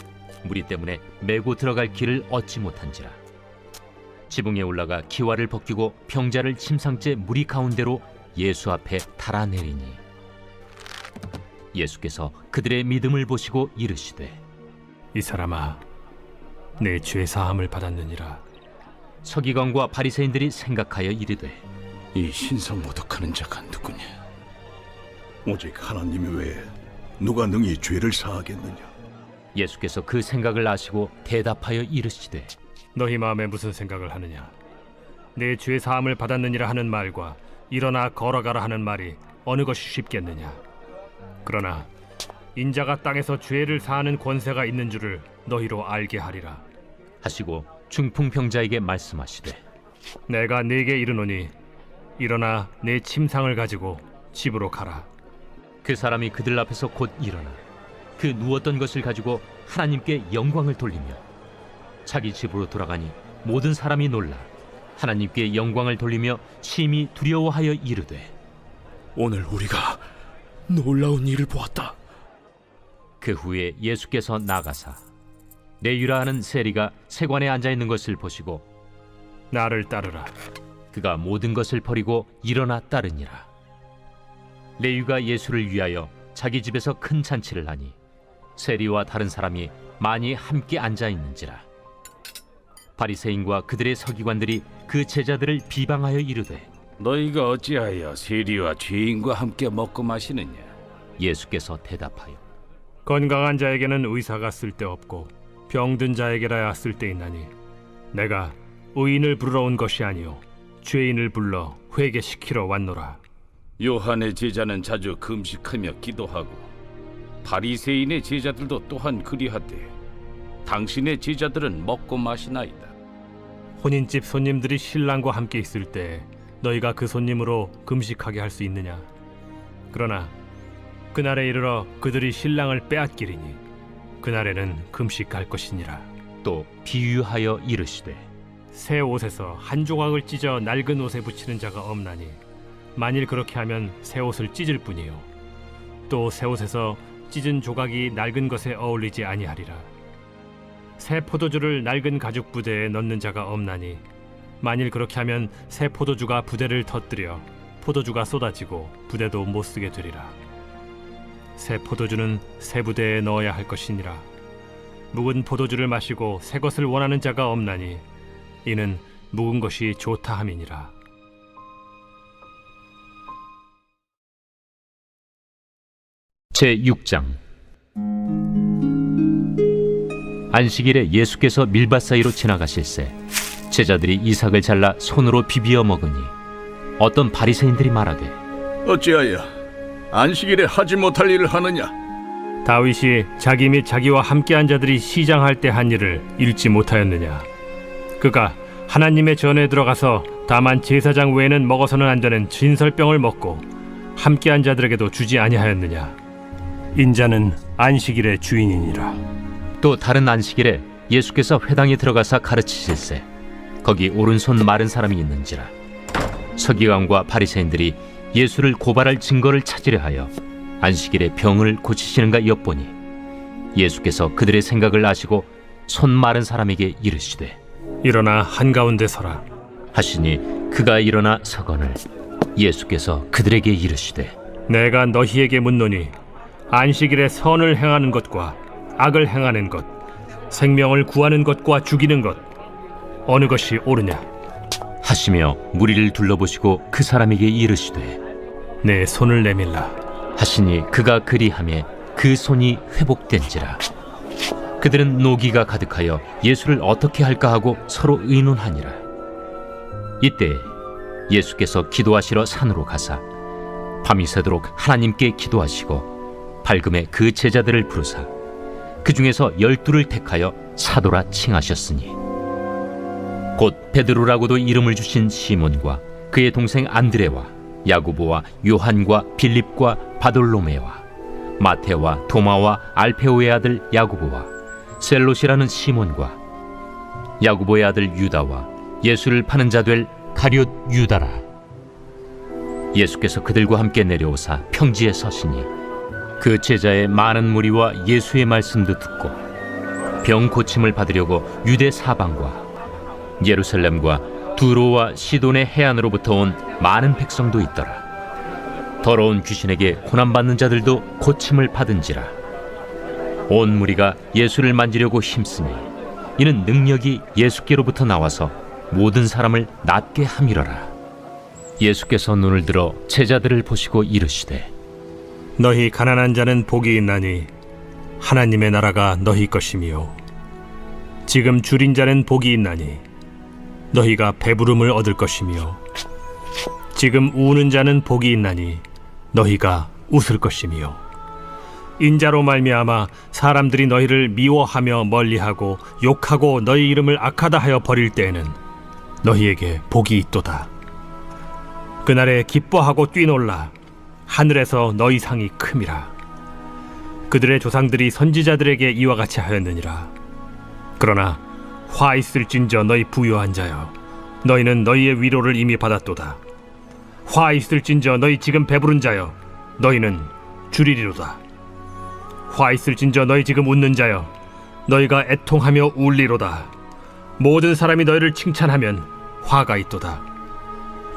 무리 때문에 메고 들어갈 길을 얻지 못한지라. 지붕에 올라가 기와를 벗기고 병자를 침상째 무리 가운데로 예수 앞에 달아내리니 예수께서 그들의 믿음을 보시고 이르시되 이 사람아, 내 죄 사함을 받았느니라. 서기관과 바리새인들이 생각하여 이르되 이 신성모독하는 자가 누구냐? 오직 하나님 외에 누가 능히 죄를 사하겠느냐? 예수께서 그 생각을 아시고 대답하여 이르시되 너희 마음에 무슨 생각을 하느냐? 내 죄 사함을 받았느니라 하는 말과 일어나 걸어가라 하는 말이 어느 것이 쉽겠느냐? 그러나 인자가 땅에서 죄를 사하는 권세가 있는 줄을 너희로 알게 하리라 하시고 중풍병자에게 말씀하시되 내가 네게 이르노니 일어나 내 침상을 가지고 집으로 가라. 그 사람이 그들 앞에서 곧 일어나 그 누웠던 것을 가지고 하나님께 영광을 돌리며 자기 집으로 돌아가니 모든 사람이 놀라 하나님께 영광을 돌리며 심히 두려워하여 이르되 오늘 우리가 놀라운 일을 보았다. 그 후에 예수께서 나가사 레위라 하는 세리가 세관에 앉아 있는 것을 보시고 나를 따르라. 그가 모든 것을 버리고 일어나 따르니라. 레위가 예수를 위하여 자기 집에서 큰 잔치를 하니 세리와 다른 사람이 많이 함께 앉아 있는지라. 바리새인과 그들의 서기관들이 그 제자들을 비방하여 이르되 너희가 어찌하여 세리와 죄인과 함께 먹고 마시느냐? 예수께서 대답하여 건강한 자에게는 의사가 쓸데없고 병든 자에게라야 쓸데있나니 내가 의인을 부르러 온 것이 아니요 죄인을 불러 회개시키러 왔노라. 요한의 제자는 자주 금식하며 기도하고 바리새인의 제자들도 또한 그리하되 당신의 제자들은 먹고 마시나이다. 혼인집 손님들이 신랑과 함께 있을 때 너희가 그 손님으로 금식하게 할 수 있느냐? 그러나 그날에 이르러 그들이 신랑을 빼앗기리니 그날에는 금식할 것이니라. 또 비유하여 이르시되 새 옷에서 한 조각을 찢어 낡은 옷에 붙이는 자가 없나니 만일 그렇게 하면 새 옷을 찢을 뿐이요 또 새 옷에서 찢은 조각이 낡은 것에 어울리지 아니하리라. 새 포도주를 낡은 가죽 부대에 넣는 자가 없나니 만일 그렇게 하면 새 포도주가 부대를 터뜨려 포도주가 쏟아지고 부대도 못 쓰게 되리라. 새 포도주는 새 부대에 넣어야 할 것이니라. 묵은 포도주를 마시고 새 것을 원하는 자가 없나니 이는 묵은 것이 좋다 함이니라. 제6장. 안식일에 예수께서 밀밭 사이로 지나가실새 제자들이 이삭을 잘라 손으로 비비어 먹으니 어떤 바리새인들이 말하되 어찌하여 안식일에 하지 못할 일을 하느냐? 다윗이 자기 및 자기와 함께한 자들이 시장할 때 한 일을 읽지 못하였느냐? 그가 하나님의 전에 들어가서 다만 제사장 외에는 먹어서는 안 되는 진설병을 먹고 함께한 자들에게도 주지 아니하였느냐? 인자는 안식일의 주인이니라. 또 다른 안식일에 예수께서 회당에 들어가사 가르치실새 거기 오른손 마른 사람이 있는지라. 서기관과 바리새인들이 예수를 고발할 증거를 찾으려 하여 안식일에 병을 고치시는가 엿보니 예수께서 그들의 생각을 아시고 손 마른 사람에게 이르시되 일어나 한가운데 서라 하시니 그가 일어나 서거늘 예수께서 그들에게 이르시되 내가 너희에게 묻노니 안식일에 선을 행하는 것과 악을 행하는 것, 생명을 구하는 것과 죽이는 것 어느 것이 옳으냐 하시며 무리를 둘러보시고 그 사람에게 이르시되 내 손을 내밀라 하시니 그가 그리하매 그 손이 회복된지라. 그들은 노기가 가득하여 예수를 어떻게 할까 하고 서로 의논하니라. 이때 예수께서 기도하시러 산으로 가사 밤이 새도록 하나님께 기도하시고 밝음에 그 제자들을 부르사 그 중에서 12를 택하여 사도라 칭하셨으니 곧 베드로라고도 이름을 주신 시몬과 그의 동생 안드레와 야고보와 요한과 빌립과 바돌로메와 마테와 도마와 알페오의 아들 야고보와 셀롯이라는 시몬과 야고보의 아들 유다와 예수를 파는 자 될 가룟 유다라. 예수께서 그들과 함께 내려오사 평지에 서시니 그 제자의 많은 무리와 예수의 말씀도 듣고 병 고침을 받으려고 유대 사방과 예루살렘과 두로와 시돈의 해안으로부터 온 많은 백성도 있더라. 더러운 귀신에게 고난받는 자들도 고침을 받은지라. 온 무리가 예수를 만지려고 힘쓰니 이는 능력이 예수께로부터 나와서 모든 사람을 낫게 함이러라. 예수께서 눈을 들어 제자들을 보시고 이르시되 너희 가난한 자는 복이 있나니 하나님의 나라가 너희 것이며 지금 줄인 자는 복이 있나니 너희가 배부름을 얻을 것이며 지금 우는 자는 복이 있나니 너희가 웃을 것이며 인자로 말미암아 사람들이 너희를 미워하며 멀리하고 욕하고 너희 이름을 악하다 하여 버릴 때에는 너희에게 복이 있도다. 그날에 기뻐하고 뛰놀라 하늘에서 너희 상이 큼이라. 그들의 조상들이 선지자들에게 이와 같이 하였느니라. 그러나 화 있을진저 너희 부요한 자여 너희는 너희의 위로를 이미 받았도다. 화 있을진저 너희 지금 배부른 자여 너희는 줄이리로다. 화 있을진저 너희 지금 웃는 자여 너희가 애통하며 울리로다. 모든 사람이 너희를 칭찬하면 화가 있도다.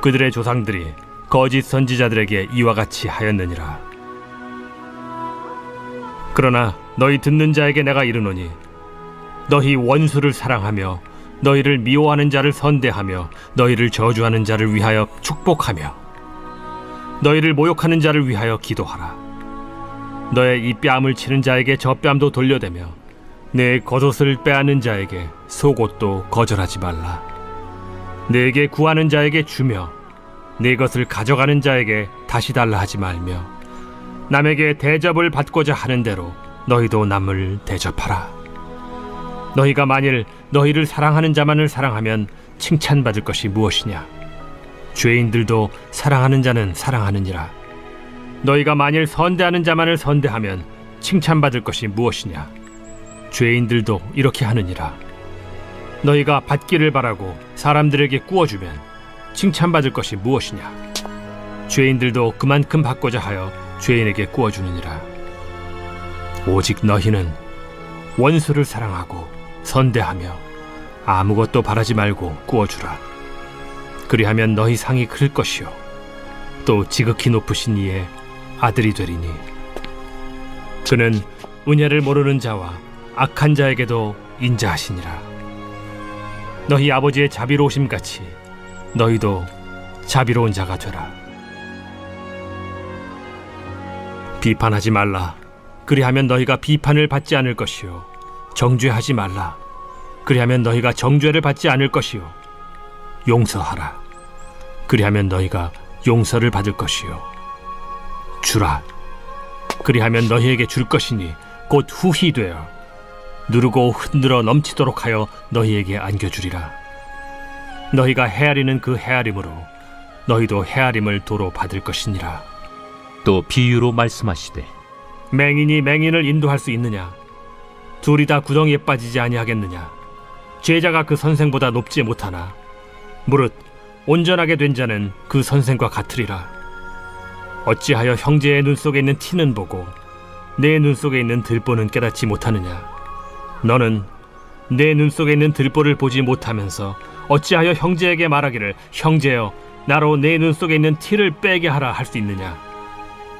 그들의 조상들이 거짓 선지자들에게 이와 같이 하였느니라. 그러나 너희 듣는 자에게 내가 이르노니 너희 원수를 사랑하며 너희를 미워하는 자를 선대하며 너희를 저주하는 자를 위하여 축복하며 너희를 모욕하는 자를 위하여 기도하라. 너의 이 뺨을 치는 자에게 저 뺨도 돌려대며 내 겉옷을 빼앗는 자에게 속옷도 거절하지 말라. 내게 구하는 자에게 주며 내 것을 가져가는 자에게 다시 달라 하지 말며 남에게 대접을 받고자 하는 대로 너희도 남을 대접하라. 너희가 만일 너희를 사랑하는 자만을 사랑하면 칭찬받을 것이 무엇이냐? 죄인들도 사랑하는 자는 사랑하느니라. 너희가 만일 선대하는 자만을 선대하면 칭찬받을 것이 무엇이냐? 죄인들도 이렇게 하느니라. 너희가 받기를 바라고 사람들에게 구워주면 칭찬받을 것이 무엇이냐? 죄인들도 그만큼 받고자 하여 죄인에게 구워주느니라. 오직 너희는 원수를 사랑하고 선대하며 아무것도 바라지 말고 구워주라. 그리하면 너희 상이 클 것이요 또 지극히 높으신 이의 아들이 되리니 그는 은혜를 모르는 자와 악한 자에게도 인자하시니라. 너희 아버지의 자비로우심 같이 너희도 자비로운 자가 되라. 비판하지 말라. 그리하면 너희가 비판을 받지 않을 것이요. 정죄하지 말라. 그리하면 너희가 정죄를 받지 않을 것이요. 용서하라. 그리하면 너희가 용서를 받을 것이요. 주라. 그리하면 너희에게 줄 것이니 곧 후히 되어 누르고 흔들어 넘치도록 하여 너희에게 안겨주리라. 너희가 헤아리는 그 헤아림으로 너희도 헤아림을 도로 받을 것이니라. 또 비유로 말씀하시되 맹인이 맹인을 인도할 수 있느냐? 둘이 다 구덩이에 빠지지 아니하겠느냐? 제자가 그 선생보다 높지 못하나 무릇 온전하게 된 자는 그 선생과 같으리라. 어찌하여 형제의 눈 속에 있는 티는 보고 내 눈 속에 있는 들보는 깨닫지 못하느냐? 너는 내 눈 속에 있는 들보를 보지 못하면서 어찌하여 형제에게 말하기를 형제여 나로 내 눈 속에 있는 티를 빼게 하라 할 수 있느냐?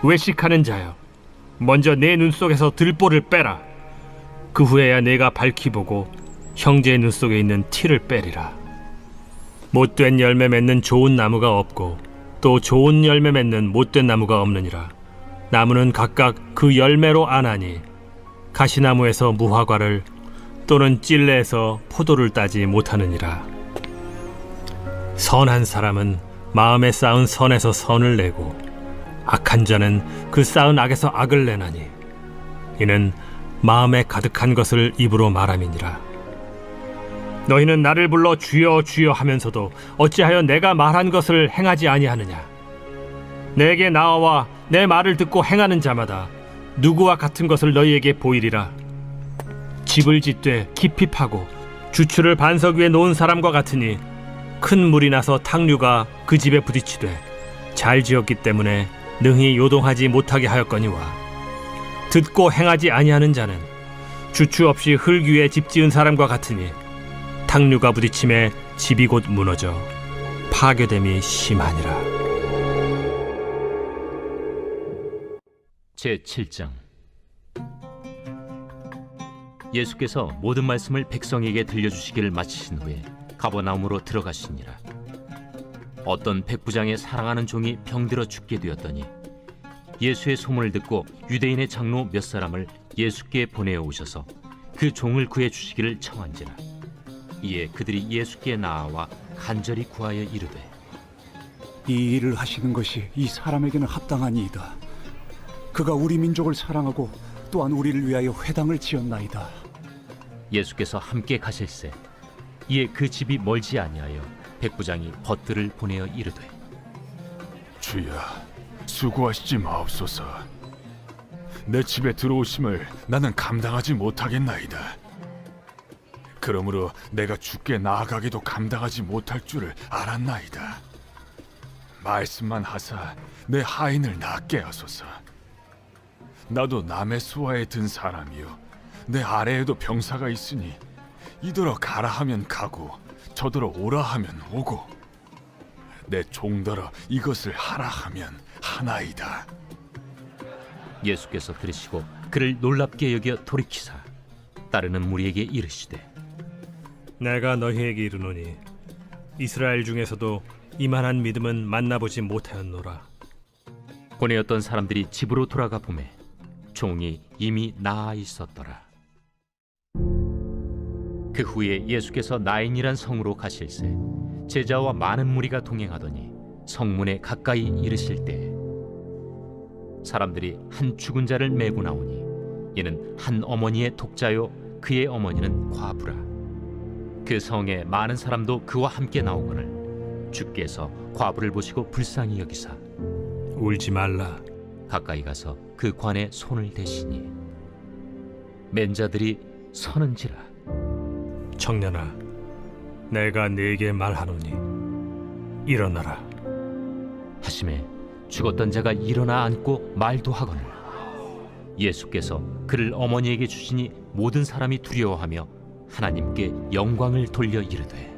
외식하는 자여 먼저 내 눈 속에서 들보를 빼라. 그 후에야 내가 밝히 보고 형제의 눈 속에 있는 티를 빼리라. 못된 열매 맺는 좋은 나무가 없고 또 좋은 열매 맺는 못된 나무가 없느니라. 나무는 각각 그 열매로 아나니 가시나무에서 무화과를 또는 찔레에서 포도를 따지 못하느니라. 선한 사람은 마음에 쌓은 선에서 선을 내고 악한 자는 그 쌓은 악에서 악을 내나니 이는 마음에 가득한 것을 입으로 말함이니라. 너희는 나를 불러 주여 주여 하면서도 어찌하여 내가 말한 것을 행하지 아니하느냐? 내게 나와 내 말을 듣고 행하는 자마다 누구와 같은 것을 너희에게 보이리라. 집을 짓되 깊이 파고 주추를 반석 위에 놓은 사람과 같으니 큰 물이 나서 탕류가 그 집에 부딪히되 잘 지었기 때문에 능히 요동하지 못하게 하였거니와 듣고 행하지 아니하는 자는 주추 없이 흙 위에 집 지은 사람과 같으니 탕류가 부딪힘에 집이 곧 무너져 파괴됨이 심하니라. 제7장. 예수께서 모든 말씀을 백성에게 들려주시기를 마치신 후에 가버나움으로 들어가시니라. 어떤 백부장의 사랑하는 종이 병들어 죽게 되었더니 예수의 소문을 듣고 유대인의 장로 몇 사람을 예수께 보내어 오셔서 그 종을 구해 주시기를 청한지라. 이에 그들이 예수께 나아와 간절히 구하여 이르되 이 일을 하시는 것이 이 사람에게는 합당하니이다. 그가 우리 민족을 사랑하고 또한 우리를 위하여 회당을 지었나이다. 예수께서 함께 가실새 이에 그 집이 멀지 아니하여 백부장이 벗들을 보내어 이르되 주여 수고하시지 마옵소서. 내 집에 들어오심을 나는 감당하지 못하겠나이다. 그러므로 내가 주께 나아가기도 감당하지 못할 줄을 알았나이다. 말씀만 하사 내 하인을 낫게 하소서. 나도 남의 수하에 든 사람이요 내 아래에도 병사가 있으니 이더러 가라 하면 가고 저더러 오라 하면 오고 내 종더러 이것을 하라 하면 하나이다. 예수께서 들으시고 그를 놀랍게 여겨 돌이키사 따르는 무리에게 이르시되 내가 너희에게 이르노니 이스라엘 중에서도 이만한 믿음은 만나보지 못하였노라. 보내었던 사람들이 집으로 돌아가 보매 종이 이미 나아 있었더라. 그 후에 예수께서 나인이란 성으로 가실새 제자와 많은 무리가 동행하더니 성문에 가까이 이르실 때 사람들이 한 죽은 자를 메고 나오니 이는 한 어머니의 독자요 그의 어머니는 과부라. 그 성에 많은 사람도 그와 함께 나오거늘 주께서 과부를 보시고 불쌍히 여기사 울지 말라. 가까이 가서 그 관에 손을 대시니 맨 자들이 서는지라. 청년아, 내가 네게 말하노니 일어나라 하심에 죽었던 자가 일어나 앉고 말도 하거늘 예수께서 그를 어머니에게 주시니 모든 사람이 두려워하며 하나님께 영광을 돌려 이르되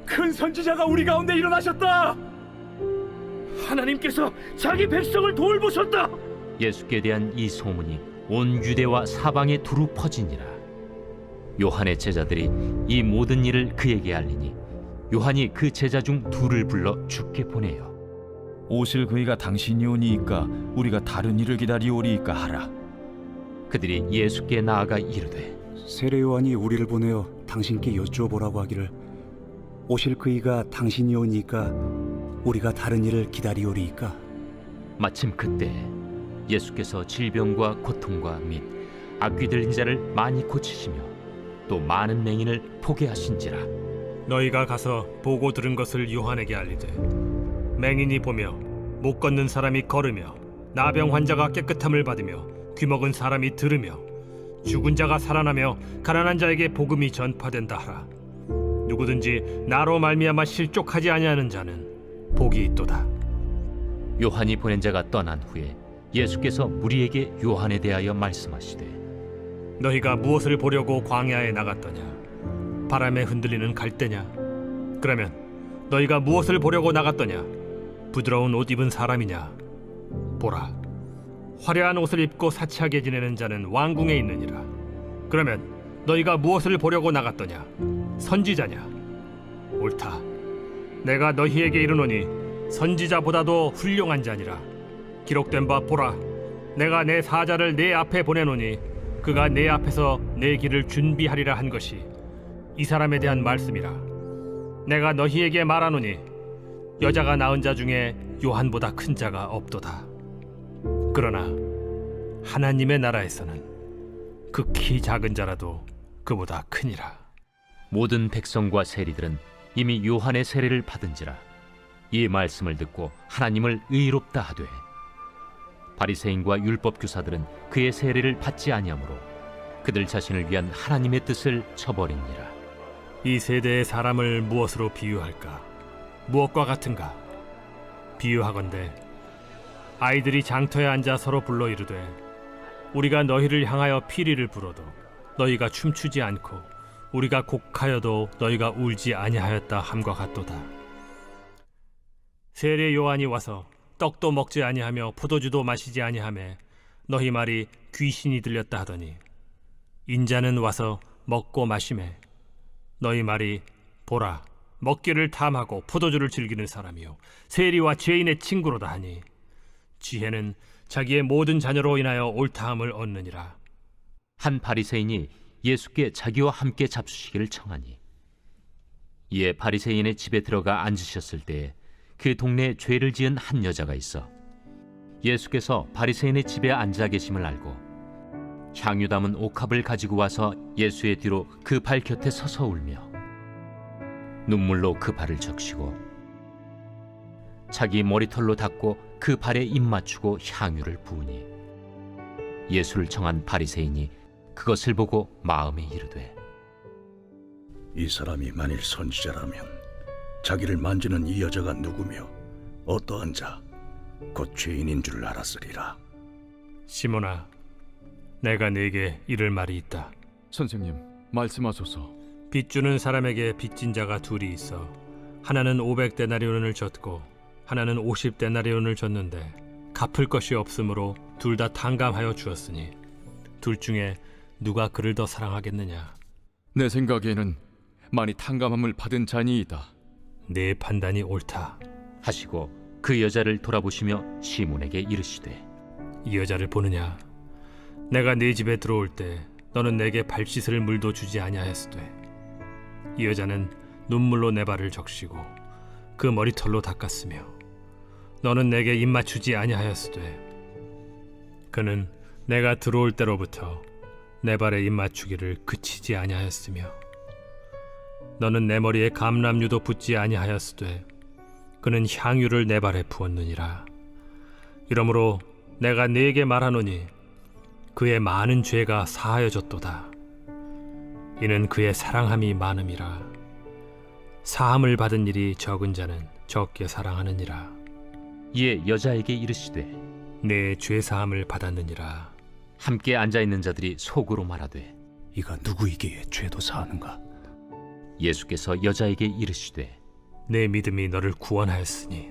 큰 선지자가 우리 가운데 일어나셨다. 하나님께서 자기 백성을 돌보셨다. 예수께 대한 이 소문이 온 유대와 사방에 두루 퍼지니라. 요한의 제자들이 이 모든 일을 그에게 알리니 요한이 그 제자 중 둘을 불러 죽게 보내요. 오실 그이가 당신이 오니이까 우리가 다른 일을 기다리오리이까 하라. 그들이 예수께 나아가 이르되 세례 요한이 우리를 보내어 당신께 여쭈어보라고 하기를 오실 그이가 당신이 오니까 우리가 다른 일을 기다리오리이까. 마침 그때 예수께서 질병과 고통과 및 악귀 들린 자를 많이 고치시며 또 많은 맹인을 보게 하신지라. 너희가 가서 보고 들은 것을 요한에게 알리되 맹인이 보며 못 걷는 사람이 걸으며 나병 환자가 깨끗함을 받으며 귀먹은 사람이 들으며 죽은 자가 살아나며 가난한 자에게 복음이 전파된다 하라. 누구든지 나로 말미암아 실족하지 아니하는 자는 복이 있도다. 요한이 보낸 자가 떠난 후에 예수께서 무리에게 요한에 대하여 말씀하시되 너희가 무엇을 보려고 광야에 나갔더냐? 바람에 흔들리는 갈대냐? 그러면 너희가 무엇을 보려고 나갔더냐? 부드러운 옷 입은 사람이냐? 보라, 화려한 옷을 입고 사치하게 지내는 자는 왕궁에 있느니라. 그러면 너희가 무엇을 보려고 나갔더냐? 선지자냐? 옳다. 내가 너희에게 이르노니 선지자보다도 훌륭한 자니라. 기록된 바 보라, 내가 내 사자를 내 앞에 보내노니 그가 내 앞에서 내 길을 준비하리라 한 것이 이 사람에 대한 말씀이라. 내가 너희에게 말하노니 여자가 낳은 자 중에 요한보다 큰 자가 없도다. 그러나 하나님의 나라에서는 극히 작은 자라도 그보다 크니라. 모든 백성과 세리들은 이미 요한의 세례를 받은지라. 이 말씀을 듣고 하나님을 의롭다 하되 바리새인과 율법 교사들은 그의 세례를 받지 아니하므로 그들 자신을 위한 하나님의 뜻을 저버리니라. 이 세대의 사람을 무엇으로 비유할까? 무엇과 같은가? 비유하건대 아이들이 장터에 앉아 서로 불러 이르되 우리가 너희를 향하여 피리를 불어도 너희가 춤추지 않고 우리가 곡하여도 너희가 울지 아니하였다 함과 같도다. 세례 요한이 와서 떡도 먹지 아니하며 포도주도 마시지 아니하매 너희 말이 귀신이 들렸다 하더니 인자는 와서 먹고 마시매 너희 말이 보라, 먹기를 탐하고 포도주를 즐기는 사람이요 세리와 죄인의 친구로다 하니 지혜는 자기의 모든 자녀로 인하여 옳다함을 얻느니라. 한 바리새인이 예수께 자기와 함께 잡수시기를 청하니 이에 바리새인의 집에 들어가 앉으셨을 때에 그 동네에 죄를 지은 한 여자가 있어 예수께서 바리새인의 집에 앉아 계심을 알고 향유 담은 옥합을 가지고 와서 예수의 뒤로 그 발 곁에 서서 울며 눈물로 그 발을 적시고 자기 머리털로 닦고 그 발에 입 맞추고 향유를 부으니 예수를 청한 바리새인이 그것을 보고 마음에 이르되 이 사람이 만일 선지자라면 자기를 만지는 이 여자가 누구며 어떠한 자, 곧 죄인인 줄 알았으리라. 시몬아, 내가 네게 이를 말이 있다. 선생님, 말씀하소서. 빚 주는 사람에게 빚진 자가 둘이 있어 하나는 500데나리온을 줬고 하나는 50데나리온을 줬는데 갚을 것이 없으므로 둘 다 탕감하여 주었으니 둘 중에 누가 그를 더 사랑하겠느냐? 내 생각에는 많이 탕감함을 받은 자니이다. 내 판단이 옳다 하시고 그 여자를 돌아보시며 시몬에게 이르시되 이 여자를 보느냐? 내가 네 집에 들어올 때 너는 내게 발 씻을 물도 주지 아니하였으되 이 여자는 눈물로 내 발을 적시고 그 머리털로 닦았으며 너는 내게 입 맞추지 아니하였으되 그는 내가 들어올 때로부터 내 발에 입 맞추기를 그치지 아니하였으며 너는 내 머리에 감람유도 붓지 아니하였으되 그는 향유를 내 발에 부었느니라. 이러므로 내가 네게 말하노니 그의 많은 죄가 사하여졌도다. 이는 그의 사랑함이 많음이라. 사함을 받은 일이 적은 자는 적게 사랑하느니라. 이에 여자에게 이르시되 내 죄 사함을 받았느니라. 함께 앉아 있는 자들이 속으로 말하되 이가 누구이기에 죄도 사하는가? 예수께서 여자에게 이르시되 내 믿음이 너를 구원하였으니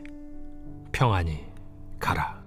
평안히 가라.